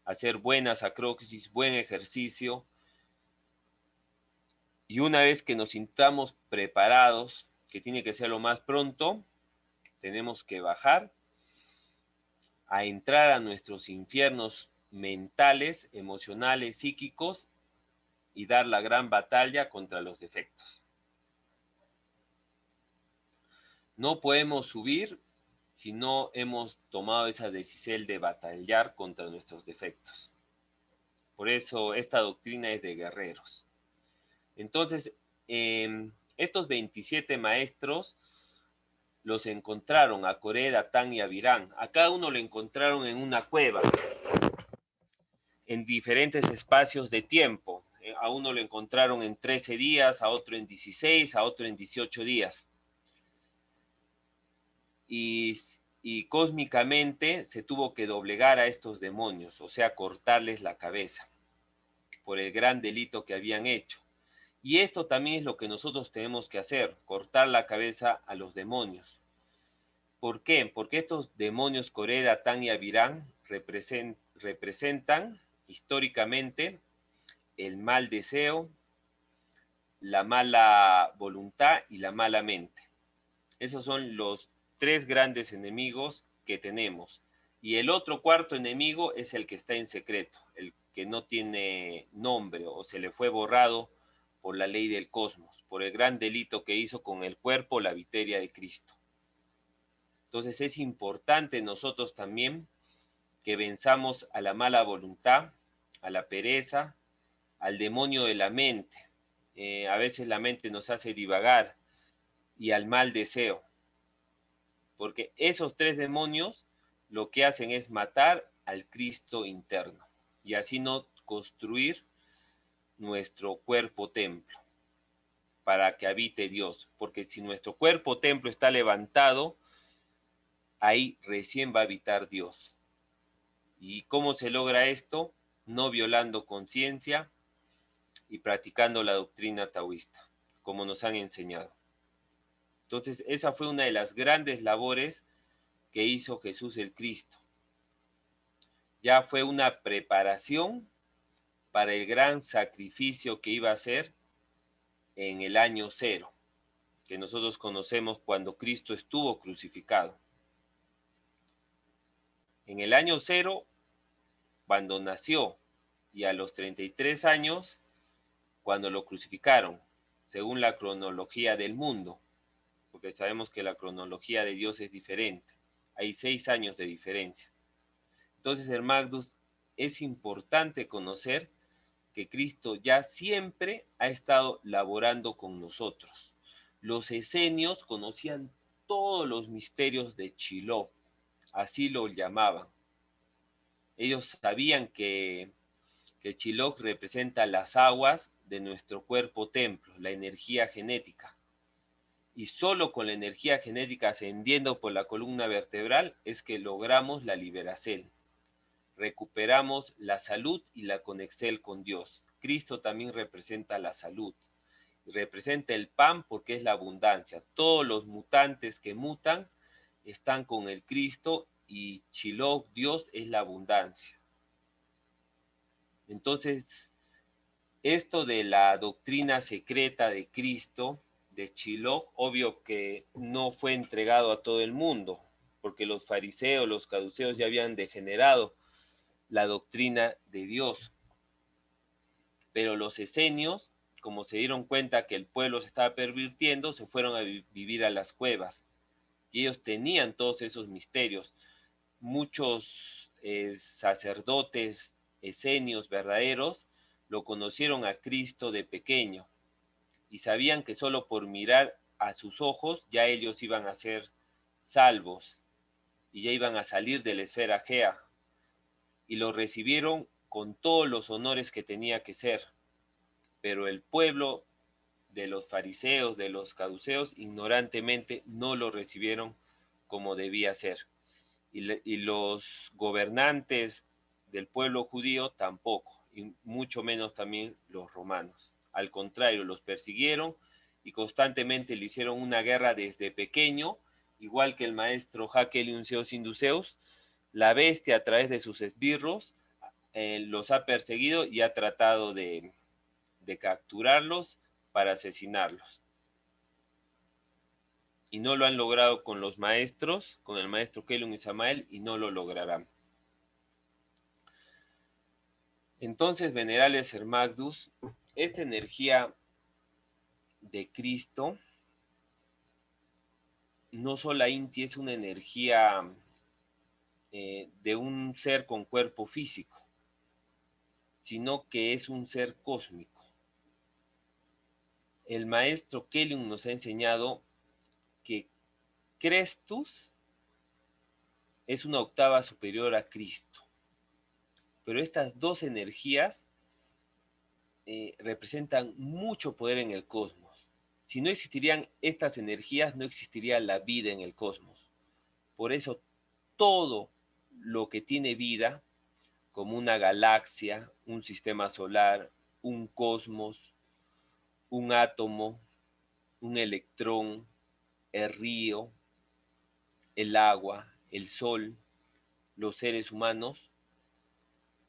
hacer buenas acrópolis, buen ejercicio, y una vez que nos sintamos preparados, que tiene que ser lo más pronto, tenemos que bajar a entrar a nuestros infiernos mentales, emocionales, psíquicos, y dar la gran batalla contra los defectos. No podemos subir si no hemos tomado esa decisión de batallar contra nuestros defectos. Por eso esta doctrina es de guerreros. Entonces, estos 27 maestros los encontraron a Coré, Datán y a Virán. A cada uno lo encontraron en una cueva, en diferentes espacios de tiempo. A uno lo encontraron en 13 días, a otro en 16, a otro en 18 días. Y cósmicamente se tuvo que doblegar a estos demonios, o sea, cortarles la cabeza por el gran delito que habían hecho. Y esto también es lo que nosotros tenemos que hacer, cortar la cabeza a los demonios. ¿Por qué? Porque estos demonios Coré, Datán y Avirán representan históricamente el mal deseo, la mala voluntad y la mala mente. Esos son los 3 grandes enemigos que tenemos. Y el otro cuarto enemigo es el que está en secreto, el que no tiene nombre o se le fue borrado por la ley del cosmos, por el gran delito que hizo con el cuerpo, la viteria de Cristo. Entonces es importante nosotros también que venzamos a la mala voluntad, a la pereza, al demonio de la mente. A veces la mente nos hace divagar, y al mal deseo. Porque esos 3 demonios lo que hacen es matar al Cristo interno y así no construir nuestro cuerpo templo para que habite Dios. Porque si nuestro cuerpo templo está levantado, ahí recién va a habitar Dios. ¿Y cómo se logra esto? No violando conciencia y practicando la doctrina taoísta, como nos han enseñado. Entonces, esa fue una de las grandes labores que hizo Jesús el Cristo. Ya fue una preparación para el gran sacrificio que iba a hacer en el año 0, que nosotros conocemos cuando Cristo estuvo crucificado. En el año 0, cuando nació, y a los 33 años, cuando lo crucificaron, según la cronología del mundo, porque sabemos que la cronología de Dios es diferente. Hay 6 años de diferencia. Entonces, hermanos, es importante conocer que Cristo ya siempre ha estado laborando con nosotros. Los esenios conocían todos los misterios de Shiloh, así lo llamaban. Ellos sabían que Shiloh representa las aguas de nuestro cuerpo templo, la energía genética. Y solo con la energía genética ascendiendo por la columna vertebral es que logramos la liberación. Recuperamos la salud y la conexión con Dios. Cristo también representa la salud. Representa el pan porque es la abundancia. Todos los mutantes que mutan están con el Cristo y Shiloh, Dios, es la abundancia. Entonces, esto de la doctrina secreta de Cristo, de Shiloh, obvio que no fue entregado a todo el mundo, porque los fariseos, los saduceos ya habían degenerado la doctrina de Dios. Pero los esenios, como se dieron cuenta que el pueblo se estaba pervirtiendo, se fueron a vivir a las cuevas. Y ellos tenían todos esos misterios. Muchos sacerdotes esenios verdaderos lo conocieron a Cristo de pequeño y sabían que solo por mirar a sus ojos ya ellos iban a ser salvos, y ya iban a salir de la esfera Gea, y lo recibieron con todos los honores que tenía que ser. Pero el pueblo de los fariseos, de los saduceos, ignorantemente no lo recibieron como debía ser. Y los gobernantes del pueblo judío tampoco, y mucho menos también los romanos. Al contrario, los persiguieron y constantemente le hicieron una guerra desde pequeño, igual que el maestro Hakel Sinduceus. La bestia, a través de sus esbirros, los ha perseguido y ha tratado de capturarlos para asesinarlos. Y no lo han logrado con los maestros, con el maestro Kelun y Samael, y no lo lograrán. Entonces, venerables Hermagdus, esta energía de Cristo no solamente es una energía de un ser con cuerpo físico, sino que es un ser cósmico. El maestro Kelun nos ha enseñado que Crestus es una octava superior a Cristo. Pero estas dos energías representan mucho poder en el cosmos. Si no existirían estas energías, no existiría la vida en el cosmos. Por eso todo lo que tiene vida, como una galaxia, un sistema solar, un cosmos, un átomo, un electrón, el río, el agua, el sol, los seres humanos,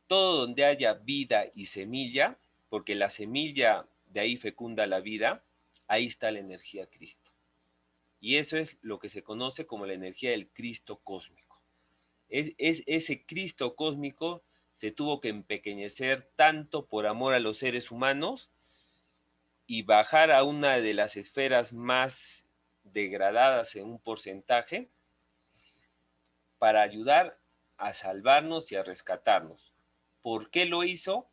todo donde haya vida y semilla, porque la semilla de ahí fecunda la vida, ahí está la energía Cristo. Y eso es lo que se conoce como la energía del Cristo cósmico. Ese Cristo cósmico se tuvo que empequeñecer tanto por amor a los seres humanos y bajar a una de las esferas más degradadas en un porcentaje para ayudar a salvarnos y a rescatarnos. ¿Por qué lo hizo?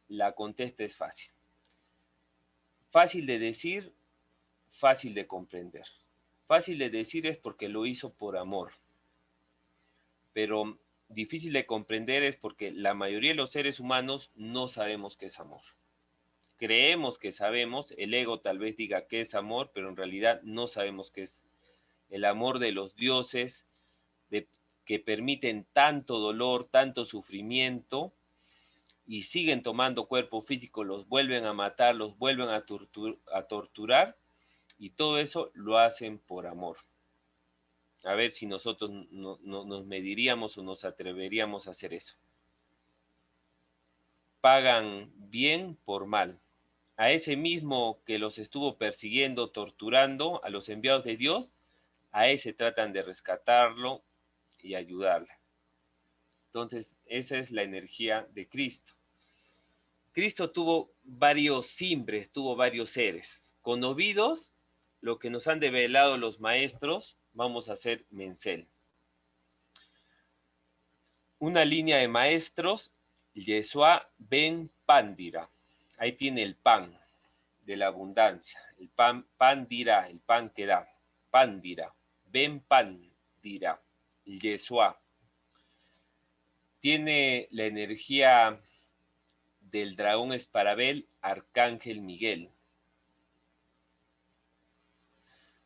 La contesta es fácil. Fácil de decir, fácil de comprender. Fácil de decir es porque lo hizo por amor. Pero difícil de comprender es porque la mayoría de los seres humanos no sabemos qué es amor. Creemos que sabemos, el ego tal vez diga qué es amor, pero en realidad no sabemos qué es el amor de los dioses, que permiten tanto dolor, tanto sufrimiento, y siguen tomando cuerpo físico, los vuelven a matar, los vuelven a torturar, y todo eso lo hacen por amor. A ver si nosotros nos mediríamos o nos atreveríamos a hacer eso. Pagan bien por mal. A ese mismo que los estuvo persiguiendo, torturando, a los enviados de Dios, a ese tratan de rescatarlo y ayudarle. Entonces, esa es la energía de Cristo. Cristo tuvo varios simbres, tuvo varios seres. Conmovidos, lo que nos han develado los maestros, vamos a hacer Mencel. Una línea de maestros, Yeshua ben Pandira. Ahí tiene el pan de la abundancia. El pan dirá, el pan que da. Pandira, ben Pandira, Yeshua. Tiene la energía del dragón Esparabel, Arcángel Miguel.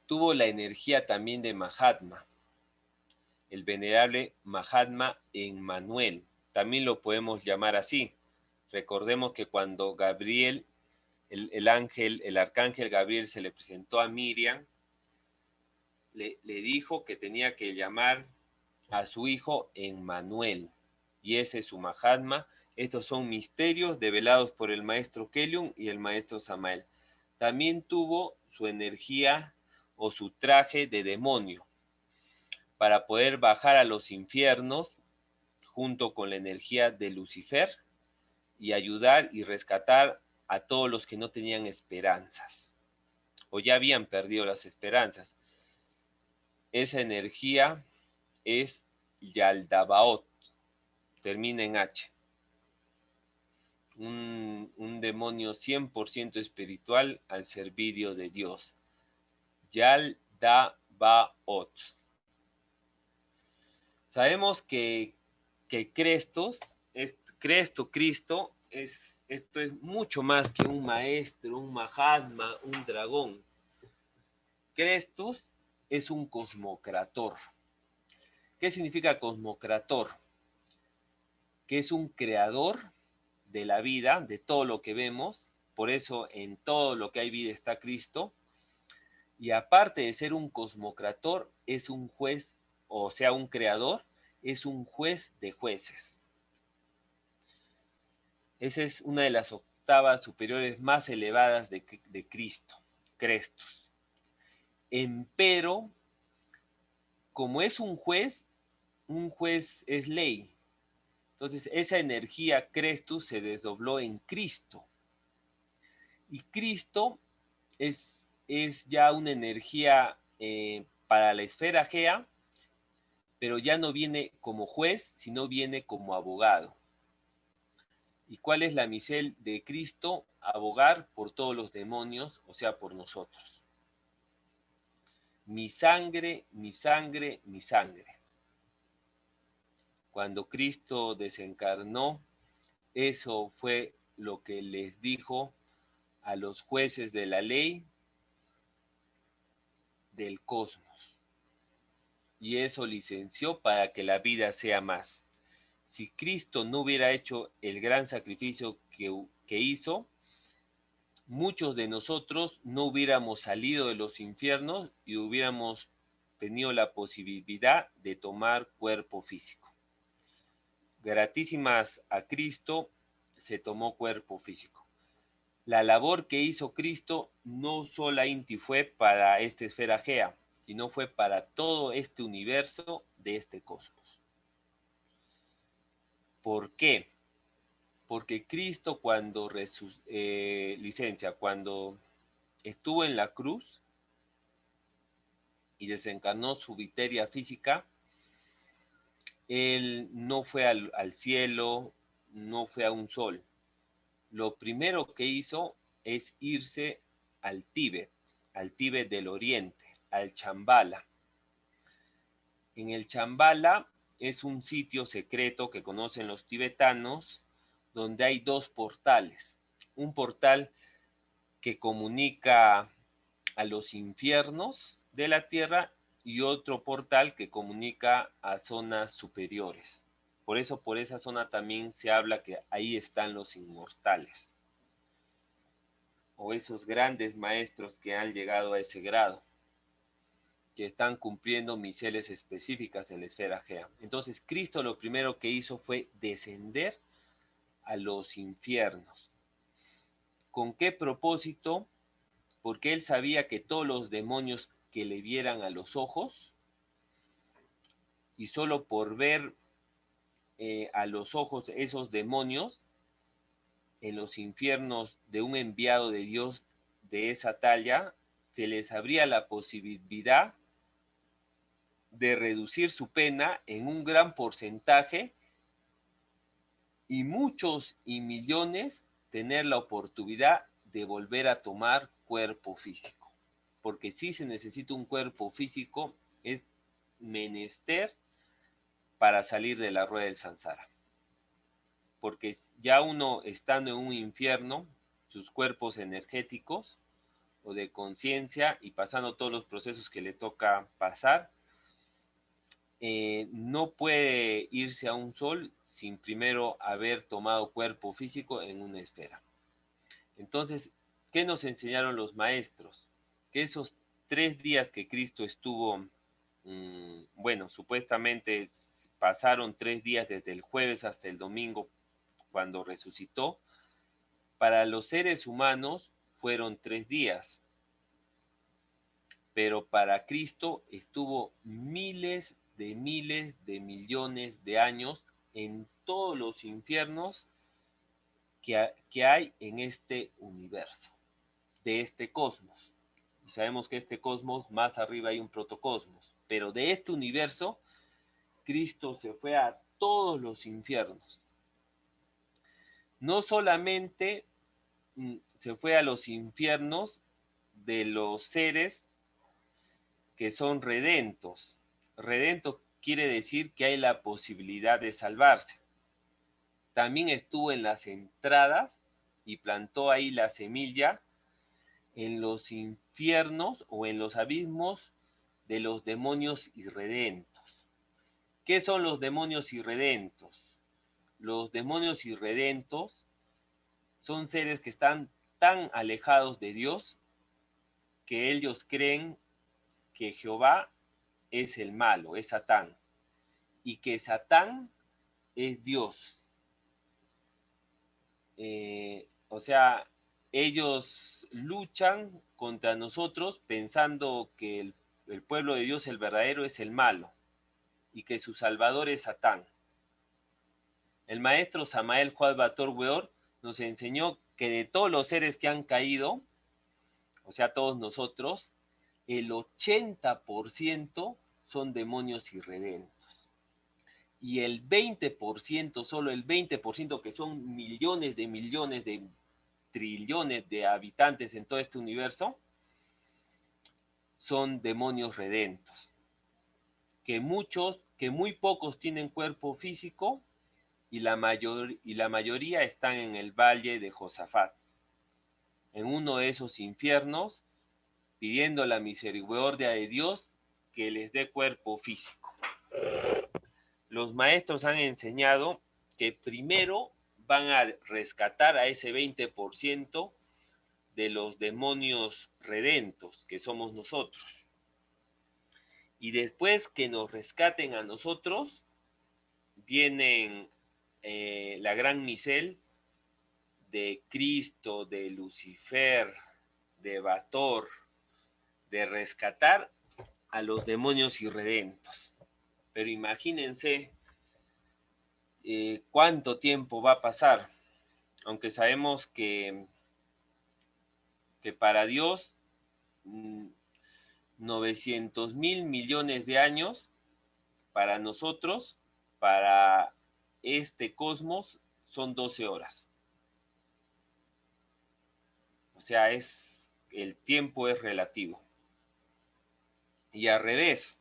Tuvo la energía también de Mahatma, el venerable Mahatma Emmanuel, también lo podemos llamar así. Recordemos que cuando Gabriel, el arcángel Gabriel se le presentó a Miriam, le dijo que tenía que llamar a su hijo Emmanuel, y ese es su Mahatma. Estos son misterios develados por el maestro Kelun y el maestro Samael. También tuvo su energía o su traje de demonio para poder bajar a los infiernos junto con la energía de Lucifer y ayudar y rescatar a todos los que no tenían esperanzas o ya habían perdido las esperanzas. Esa energía es Yaldabaoth, termina en H. Un demonio 100% espiritual al servicio de Dios. Yaldabaoth. Sabemos que Cristo, esto es mucho más que un maestro, un Mahatma, un dragón. Crestos es un cosmocrator. ¿Qué significa cosmocrator? Que es un creador de la vida, de todo lo que vemos. Por eso en todo lo que hay vida está Cristo. Y aparte de ser un cosmocrator, es un juez, o sea, un creador, es un juez de jueces. Esa es una de las octavas superiores más elevadas de Cristo, Crestos. Empero, como es un juez es ley. Entonces, esa energía Crestus se desdobló en Cristo. Y Cristo es ya una energía para la esfera Gea, pero ya no viene como juez, sino viene como abogado. ¿Y cuál es la misión de Cristo? Abogar por todos los demonios, o sea, por nosotros. Mi sangre, mi sangre, mi sangre. Cuando Cristo desencarnó, eso fue lo que les dijo a los jueces de la ley del cosmos. Y eso licenció para que la vida sea más. Si Cristo no hubiera hecho el gran sacrificio que hizo, muchos de nosotros no hubiéramos salido de los infiernos y hubiéramos tenido la posibilidad de tomar cuerpo físico. Gratísimas a Cristo se tomó cuerpo físico. La labor que hizo Cristo no solamente fue para esta esfera Gea, sino fue para todo este universo de este cosmos. ¿Por qué? Porque Cristo cuando cuando estuvo en la cruz y desencarnó su viteria física, él no fue al cielo, no fue a un sol. Lo primero que hizo es irse al Tíbet del Oriente, al Chambala. En el Chambala es un sitio secreto que conocen los tibetanos, donde hay dos portales. Un portal que comunica a los infiernos de la tierra y otro portal que comunica a zonas superiores. Por eso, por esa zona también se habla que ahí están los inmortales, o esos grandes maestros que han llegado a ese grado, que están cumpliendo misiones específicas en la esfera Gea. Entonces, Cristo lo primero que hizo fue descender a los infiernos. ¿Con qué propósito? Porque él sabía que todos los demonios que le vieran a los ojos, y solo por ver a los ojos esos demonios en los infiernos de un enviado de Dios de esa talla, se les abría la posibilidad de reducir su pena en un gran porcentaje y muchos y millones tener la oportunidad de volver a tomar cuerpo físico. Porque si se necesita un cuerpo físico, es menester para salir de la rueda del samsara. Porque ya uno estando en un infierno, sus cuerpos energéticos o de conciencia y pasando todos los procesos que le toca pasar, no puede irse a un sol sin primero haber tomado cuerpo físico en una esfera. Entonces, ¿qué nos enseñaron los maestros? Que esos 3 días que Cristo estuvo, bueno, supuestamente pasaron 3 días desde el jueves hasta el domingo cuando resucitó, para los seres humanos fueron 3 días, pero para Cristo estuvo miles de millones de años en todos los infiernos que hay en este universo, de este cosmos. Y sabemos que este cosmos, más arriba hay un protocosmos, pero de este universo, Cristo se fue a todos los infiernos. No solamente se fue a los infiernos de los seres que son redentos. Redentos quiere decir que hay la posibilidad de salvarse. También estuvo en las entradas y plantó ahí la semilla en los infiernos o en los abismos de los demonios irredentos. ¿Qué son los demonios irredentos? Los demonios irredentos son seres que están tan alejados de Dios que ellos creen que Jehová es el malo, es Satán, y que Satán es Dios. O sea, ellos luchan contra nosotros pensando que el pueblo de Dios, el verdadero, es el malo y que su salvador es Satán. El maestro Samael Juan Bator Weor nos enseñó que de todos los seres que han caído, o sea, todos nosotros, el 80% son demonios irredentos. Y el 20%, solo el 20%, que son millones de trillones de habitantes en todo este universo, son demonios redentos. Que muy pocos tienen cuerpo físico y la mayoría están en el valle de Josafat, en uno de esos infiernos, pidiendo la misericordia de Dios que les dé cuerpo físico. Los maestros han enseñado que primero van a rescatar a ese 20% de los demonios redentos, que somos nosotros. Y después que nos rescaten a nosotros, vienen la gran misel de Cristo, de Lucifer, de Bator, de rescatar a los demonios irredentos. Pero imagínense cuánto tiempo va a pasar, aunque sabemos que para Dios 900.000 millones de años, para nosotros, para este cosmos, son 12 horas. O sea, el tiempo es relativo. Y al revés,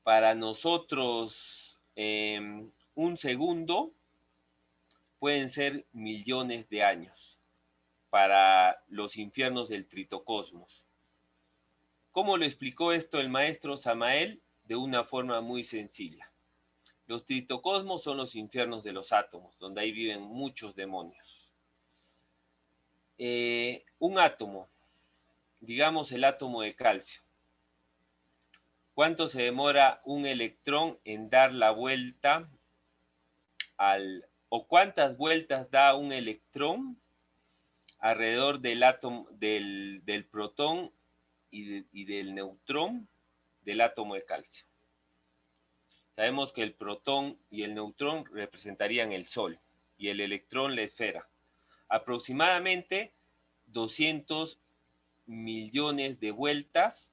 para nosotros un segundo pueden ser millones de años para los infiernos del tritocosmos. ¿Cómo lo explicó esto el maestro Samael? De una forma muy sencilla. Los tritocosmos son los infiernos de los átomos, donde ahí viven muchos demonios. Un átomo, digamos el átomo de calcio. ¿Cuánto se demora un electrón en dar la vuelta o cuántas vueltas da un electrón alrededor del átomo, del protón y del neutrón del átomo de calcio? Sabemos que el protón y el neutrón representarían el Sol y el electrón la esfera. Aproximadamente 200 millones de vueltas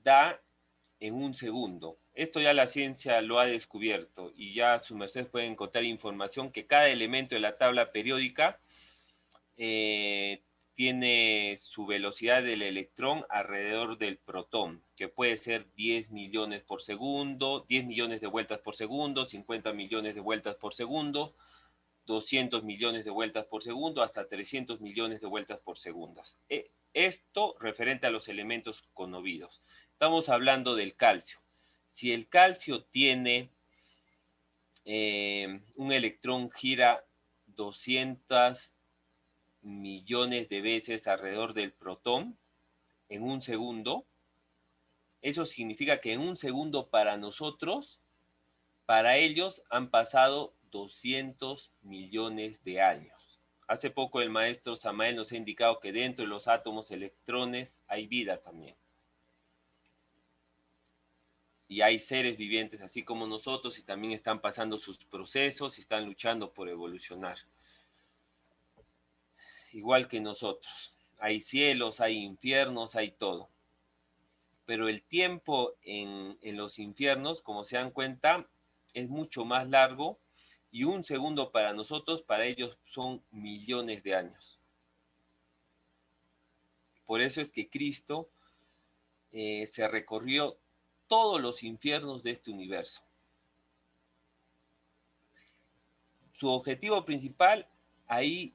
da en un segundo. Esto ya la ciencia lo ha descubierto y ya su merced puede encontrar información que cada elemento de la tabla periódica tiene su velocidad del electrón alrededor del protón, que puede ser 10 millones por segundo, 10 millones de vueltas por segundo, 50 millones de vueltas por segundo, 200 millones de vueltas por segundo, hasta 300 millones de vueltas por segundo. Esto referente a los elementos conmovidos. Estamos hablando del calcio. Si el calcio tiene un electrón gira 200 millones de veces alrededor del protón en un segundo, eso significa que en un segundo para nosotros, para ellos han pasado 200 millones de años. Hace poco el maestro Samael nos ha indicado que dentro de los átomos electrones hay vida también. Y hay seres vivientes así como nosotros y también están pasando sus procesos y están luchando por evolucionar. Igual que nosotros. Hay cielos, hay infiernos, hay todo. Pero el tiempo en los infiernos, como se dan cuenta, es mucho más largo y un segundo para nosotros, para ellos son millones de años. Por eso es que Cristo se recorrió todos los infiernos de este universo. Su objetivo principal, ahí,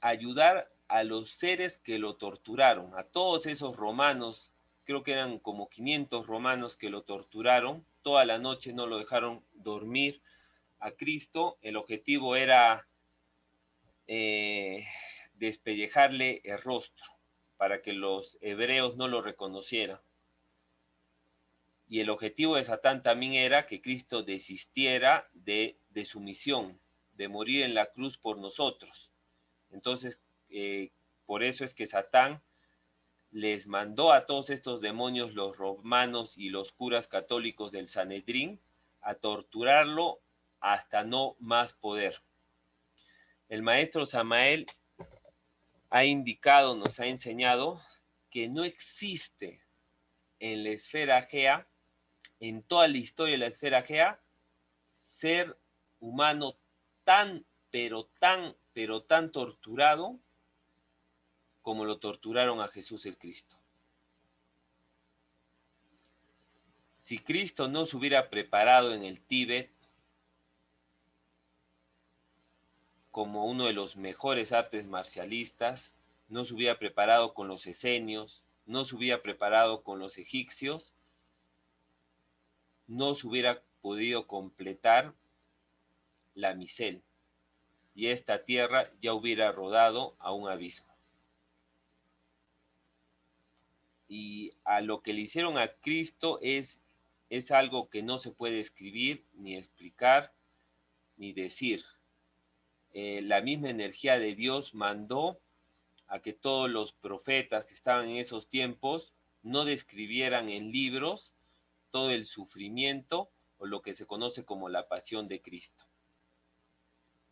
ayudar a los seres que lo torturaron, a todos esos romanos, creo que eran como 500 romanos que lo torturaron, toda la noche no lo dejaron dormir a Cristo. El objetivo era despellejarle el rostro para que los hebreos no lo reconocieran. Y el objetivo de Satán también era que Cristo desistiera de su misión, de morir en la cruz por nosotros. Entonces, por eso es que Satán les mandó a todos estos demonios, los romanos y los curas católicos del Sanedrín, a torturarlo hasta no más poder. El maestro Samael ha indicado, nos ha enseñado que no existe en la esfera Gea, en toda la historia de la esfera Gea, ser humano tan, pero tan torturado como lo torturaron a Jesús el Cristo. Si Cristo no se hubiera preparado en el Tíbet como uno de los mejores artes marcialistas, no se hubiera preparado con los esenios, no se hubiera preparado con los egipcios, no se hubiera podido completar la micel y esta tierra ya hubiera rodado a un abismo. Y a lo que le hicieron a Cristo es algo que no se puede escribir, ni explicar, ni decir. La misma energía de Dios mandó a que todos los profetas que estaban en esos tiempos no describieran en libros todo el sufrimiento o lo que se conoce como la pasión de Cristo,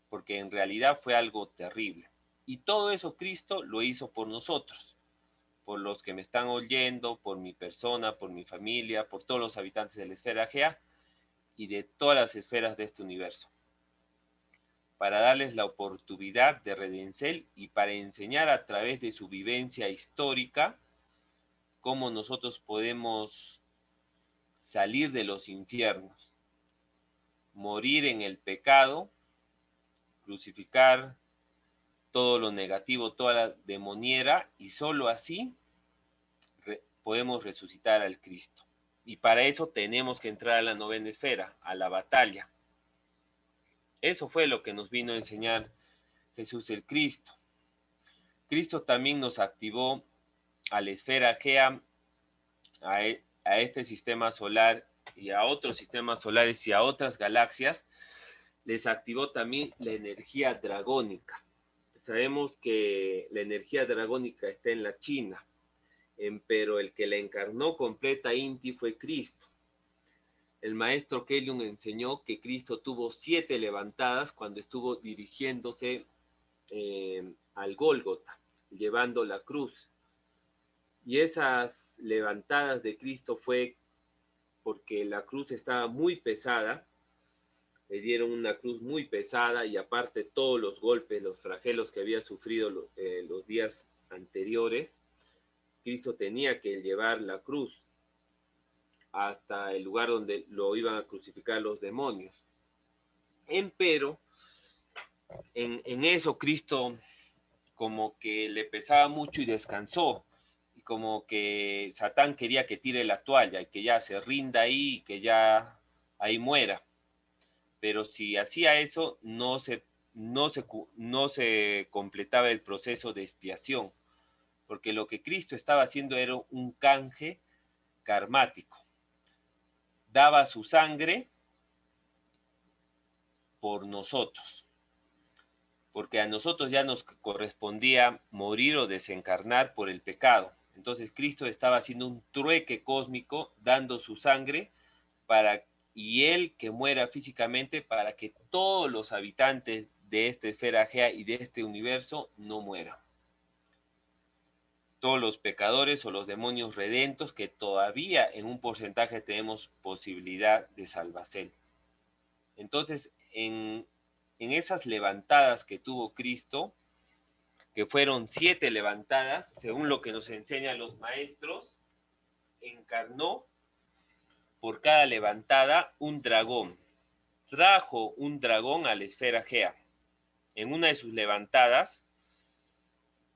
porque en realidad fue algo terrible. Y todo eso Cristo lo hizo por nosotros, por los que me están oyendo, por mi persona, por mi familia, por todos los habitantes de la esfera Gea y de todas las esferas de este universo, para darles la oportunidad de redención y para enseñar a través de su vivencia histórica cómo nosotros podemos salir de los infiernos, morir en el pecado, crucificar todo lo negativo, toda la demoniera, y solo así podemos resucitar al Cristo. Y para eso tenemos que entrar a la novena esfera, a la batalla. Eso fue lo que nos vino a enseñar Jesús el Cristo. Cristo también nos activó a la esfera Gea, a este sistema solar y a otros sistemas solares y a otras galaxias, les activó también la energía dragónica. Sabemos que la energía dragónica está en la China, pero el que la encarnó completa Inti fue Cristo. El maestro Kellum enseñó que Cristo tuvo 7 levantadas cuando estuvo dirigiéndose al Gólgota, llevando la cruz. Y esas levantadas de Cristo fue porque la cruz estaba muy pesada, le dieron una cruz muy pesada y aparte todos los golpes, los flagelos que había sufrido los días anteriores, Cristo tenía que llevar la cruz hasta el lugar donde lo iban a crucificar los demonios. Empero, en eso Cristo como que le pesaba mucho y descansó, y como que Satán quería que tire la toalla y que ya se rinda ahí y que ya ahí muera. Pero si hacía eso, no se completaba el proceso de expiación, porque lo que Cristo estaba haciendo era un canje karmático. Daba su sangre por nosotros, porque a nosotros ya nos correspondía morir o desencarnar por el pecado. Entonces Cristo estaba haciendo un trueque cósmico, dando su sangre y él que muera físicamente para que todos los habitantes de esta esfera Gea y de este universo no mueran. Todos los pecadores o los demonios redentos que todavía en un porcentaje tenemos posibilidad de salvación. Entonces, en esas levantadas que tuvo Cristo, que fueron 7 levantadas, según lo que nos enseñan los maestros, encarnó por cada levantada un dragón. Trajo un dragón a la esfera Gea. En una de sus levantadas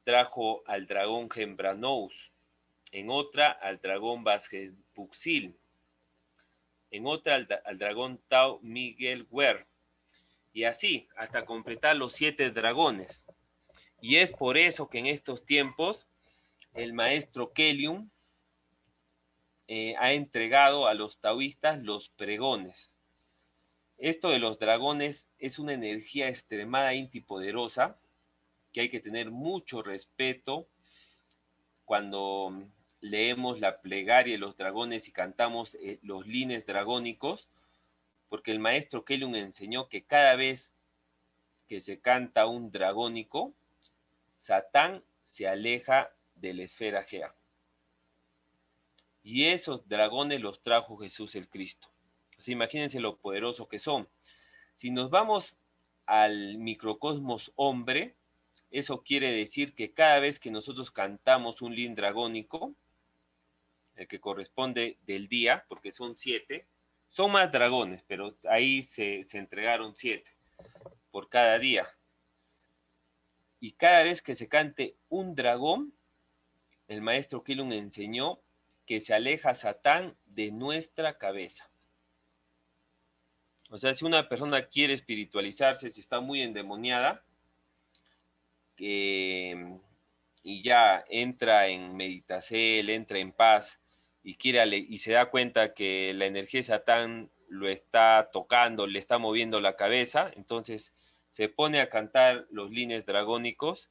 trajo al dragón Gembranous, en otra al dragón Vasquez-Buxil, en otra al dragón Tau Miguel Wer, y así hasta completar los 7 dragones. Y es por eso que en estos tiempos el maestro Kelium ha entregado a los taoístas los pregones. Esto de los dragones es una energía extremadamente poderosa que hay que tener mucho respeto cuando leemos la plegaria de los dragones y cantamos los lines dragónicos, porque el maestro Kelium enseñó que cada vez que se canta un dragónico, Satán se aleja de la esfera Gea. Y esos dragones los trajo Jesús el Cristo. O sea, imagínense lo poderosos que son. Si nos vamos al microcosmos hombre, eso quiere decir que cada vez que nosotros cantamos un lin dragónico, el que corresponde del día, porque son 7, son más dragones, pero ahí se entregaron 7 por cada día. Y cada vez que se cante un dragón, el maestro Kelium enseñó que se aleja Satán de nuestra cabeza. O sea, si una persona quiere espiritualizarse, si está muy endemoniada, y ya entra en meditación, entra en paz, y se da cuenta que la energía de Satán lo está tocando, le está moviendo la cabeza, entonces se pone a cantar los lines dragónicos,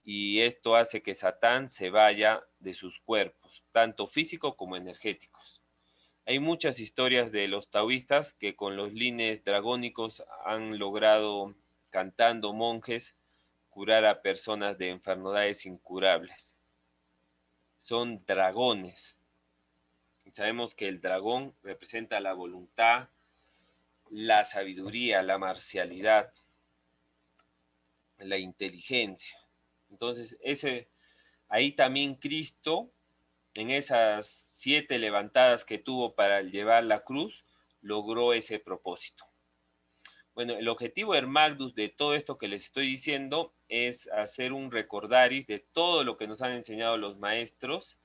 y esto hace que Satán se vaya de sus cuerpos, tanto físicos como energéticos. Hay muchas historias de los taoístas que con los lines dragónicos han logrado, cantando monjes, curar a personas de enfermedades incurables. Son dragones. Sabemos que el dragón representa la voluntad, la sabiduría, la marcialidad, la inteligencia. Entonces, ahí también Cristo, en esas 7 levantadas que tuvo para llevar la cruz, logró ese propósito. Bueno, el objetivo Hermagdus de todo esto que les estoy diciendo es hacer un recordaris de todo lo que nos han enseñado los maestros,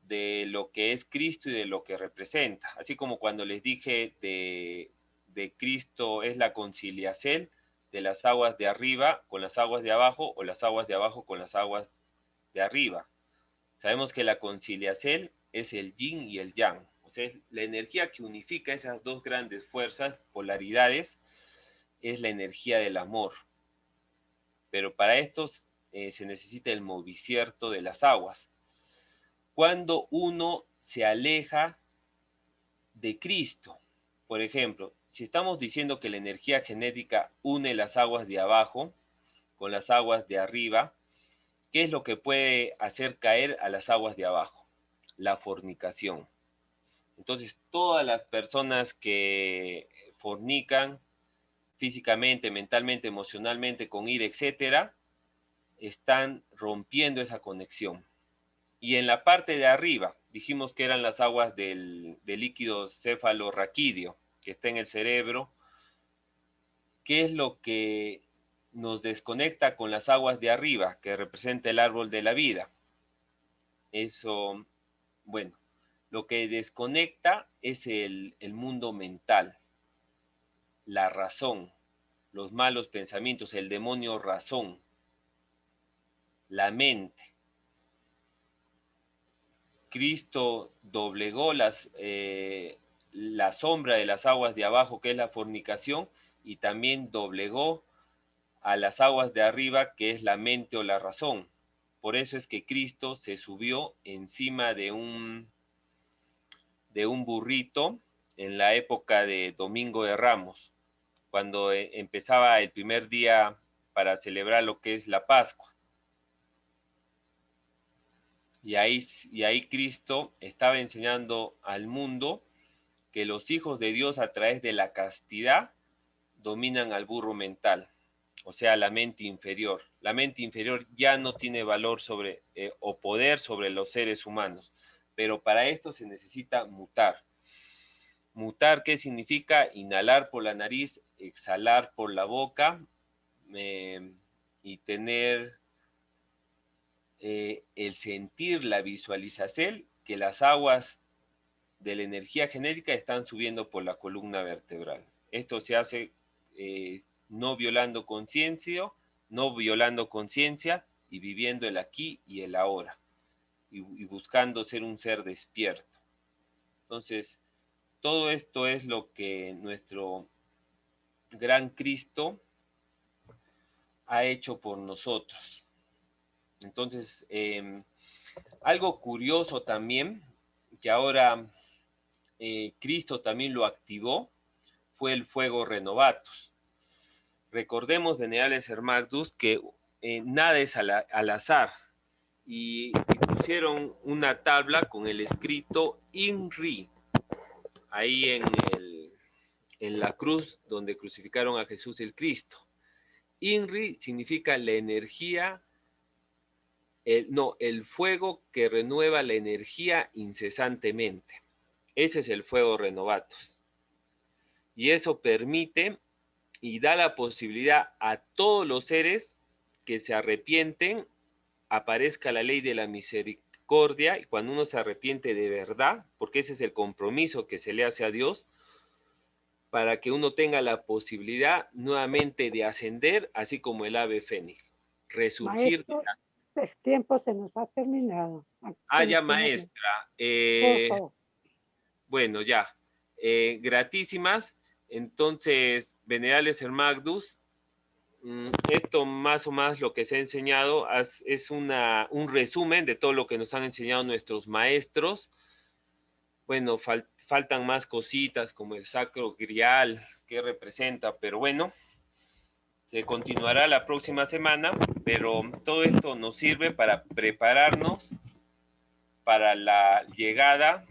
de lo que es Cristo y de lo que representa. Así como cuando les dije de Cristo es la conciliación de las aguas de arriba con las aguas de abajo, o las aguas de abajo con las aguas de arriba. Sabemos que la conciliación es el yin y el yang, o sea, es la energía que unifica esas dos grandes fuerzas, polaridades, es la energía del amor. Pero para esto se necesita el movicierto de las aguas. Cuando uno se aleja de Cristo, por ejemplo, si estamos diciendo que la energía genética une las aguas de abajo con las aguas de arriba, ¿qué es lo que puede hacer caer a las aguas de abajo? La fornicación. Entonces, todas las personas que fornican físicamente, mentalmente, emocionalmente, con ira, etcétera, están rompiendo esa conexión. Y en la parte de arriba, dijimos que eran las aguas del líquido cefalorraquídeo, que está en el cerebro. ¿Qué es lo que nos desconecta con las aguas de arriba, que representa el árbol de la vida? Eso, bueno, lo que desconecta es el mundo mental, la razón, los malos pensamientos, el demonio razón, la mente. Cristo doblegó la sombra de las aguas de abajo, que es la fornicación, y también doblegó a las aguas de arriba, que es la mente o la razón. Por eso es que Cristo se subió encima de un burrito en la época de Domingo de Ramos, cuando empezaba el primer día para celebrar lo que es la Pascua. Y ahí Cristo estaba enseñando al mundo que los hijos de Dios, a través de la castidad, dominan al burro mental, o sea, la mente inferior. La mente inferior ya no tiene valor o poder sobre los seres humanos, pero para esto se necesita mutar. Mutar, ¿qué significa? Inhalar por la nariz, exhalar por la boca, y tener el sentir, la visualización, que las aguas de la energía genética están subiendo por la columna vertebral. Esto se hace no violando conciencia, y viviendo el aquí y el ahora, y buscando ser un ser despierto. Entonces, todo esto es lo que nuestro gran Cristo ha hecho por nosotros. Entonces, algo curioso también, que ahora Cristo también lo activó, fue el fuego renovatus. Recordemos, venerables hermanos, que nada es al azar, y pusieron una tabla con el escrito INRI, ahí en la cruz donde crucificaron a Jesús el Cristo. INRI significa la energía, el fuego que renueva la energía incesantemente. Ese es el fuego renovatus. Y eso permite y da la posibilidad a todos los seres que se arrepienten, aparezca la ley de la misericordia, y cuando uno se arrepiente de verdad, porque ese es el compromiso que se le hace a Dios, para que uno tenga la posibilidad nuevamente de ascender, así como el ave fénix, resurgir. Maestro, el tiempo se nos ha terminado. Ya, maestra. Por favor. Bueno, ya. Gratísimas. Entonces, venerables hermanos, esto más o más lo que se ha enseñado es un resumen de todo lo que nos han enseñado nuestros maestros. Bueno, faltan más cositas como el sacro grial que representa, pero bueno, se continuará la próxima semana, pero todo esto nos sirve para prepararnos para la llegada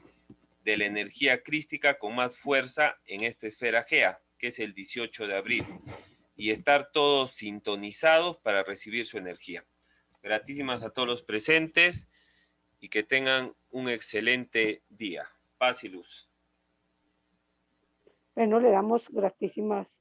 de la energía crística con más fuerza en esta esfera Gea, que es el 18 de abril, y estar todos sintonizados para recibir su energía. Gratísimas a todos los presentes y que tengan un excelente día. Paz y luz. Bueno, le damos gratísimas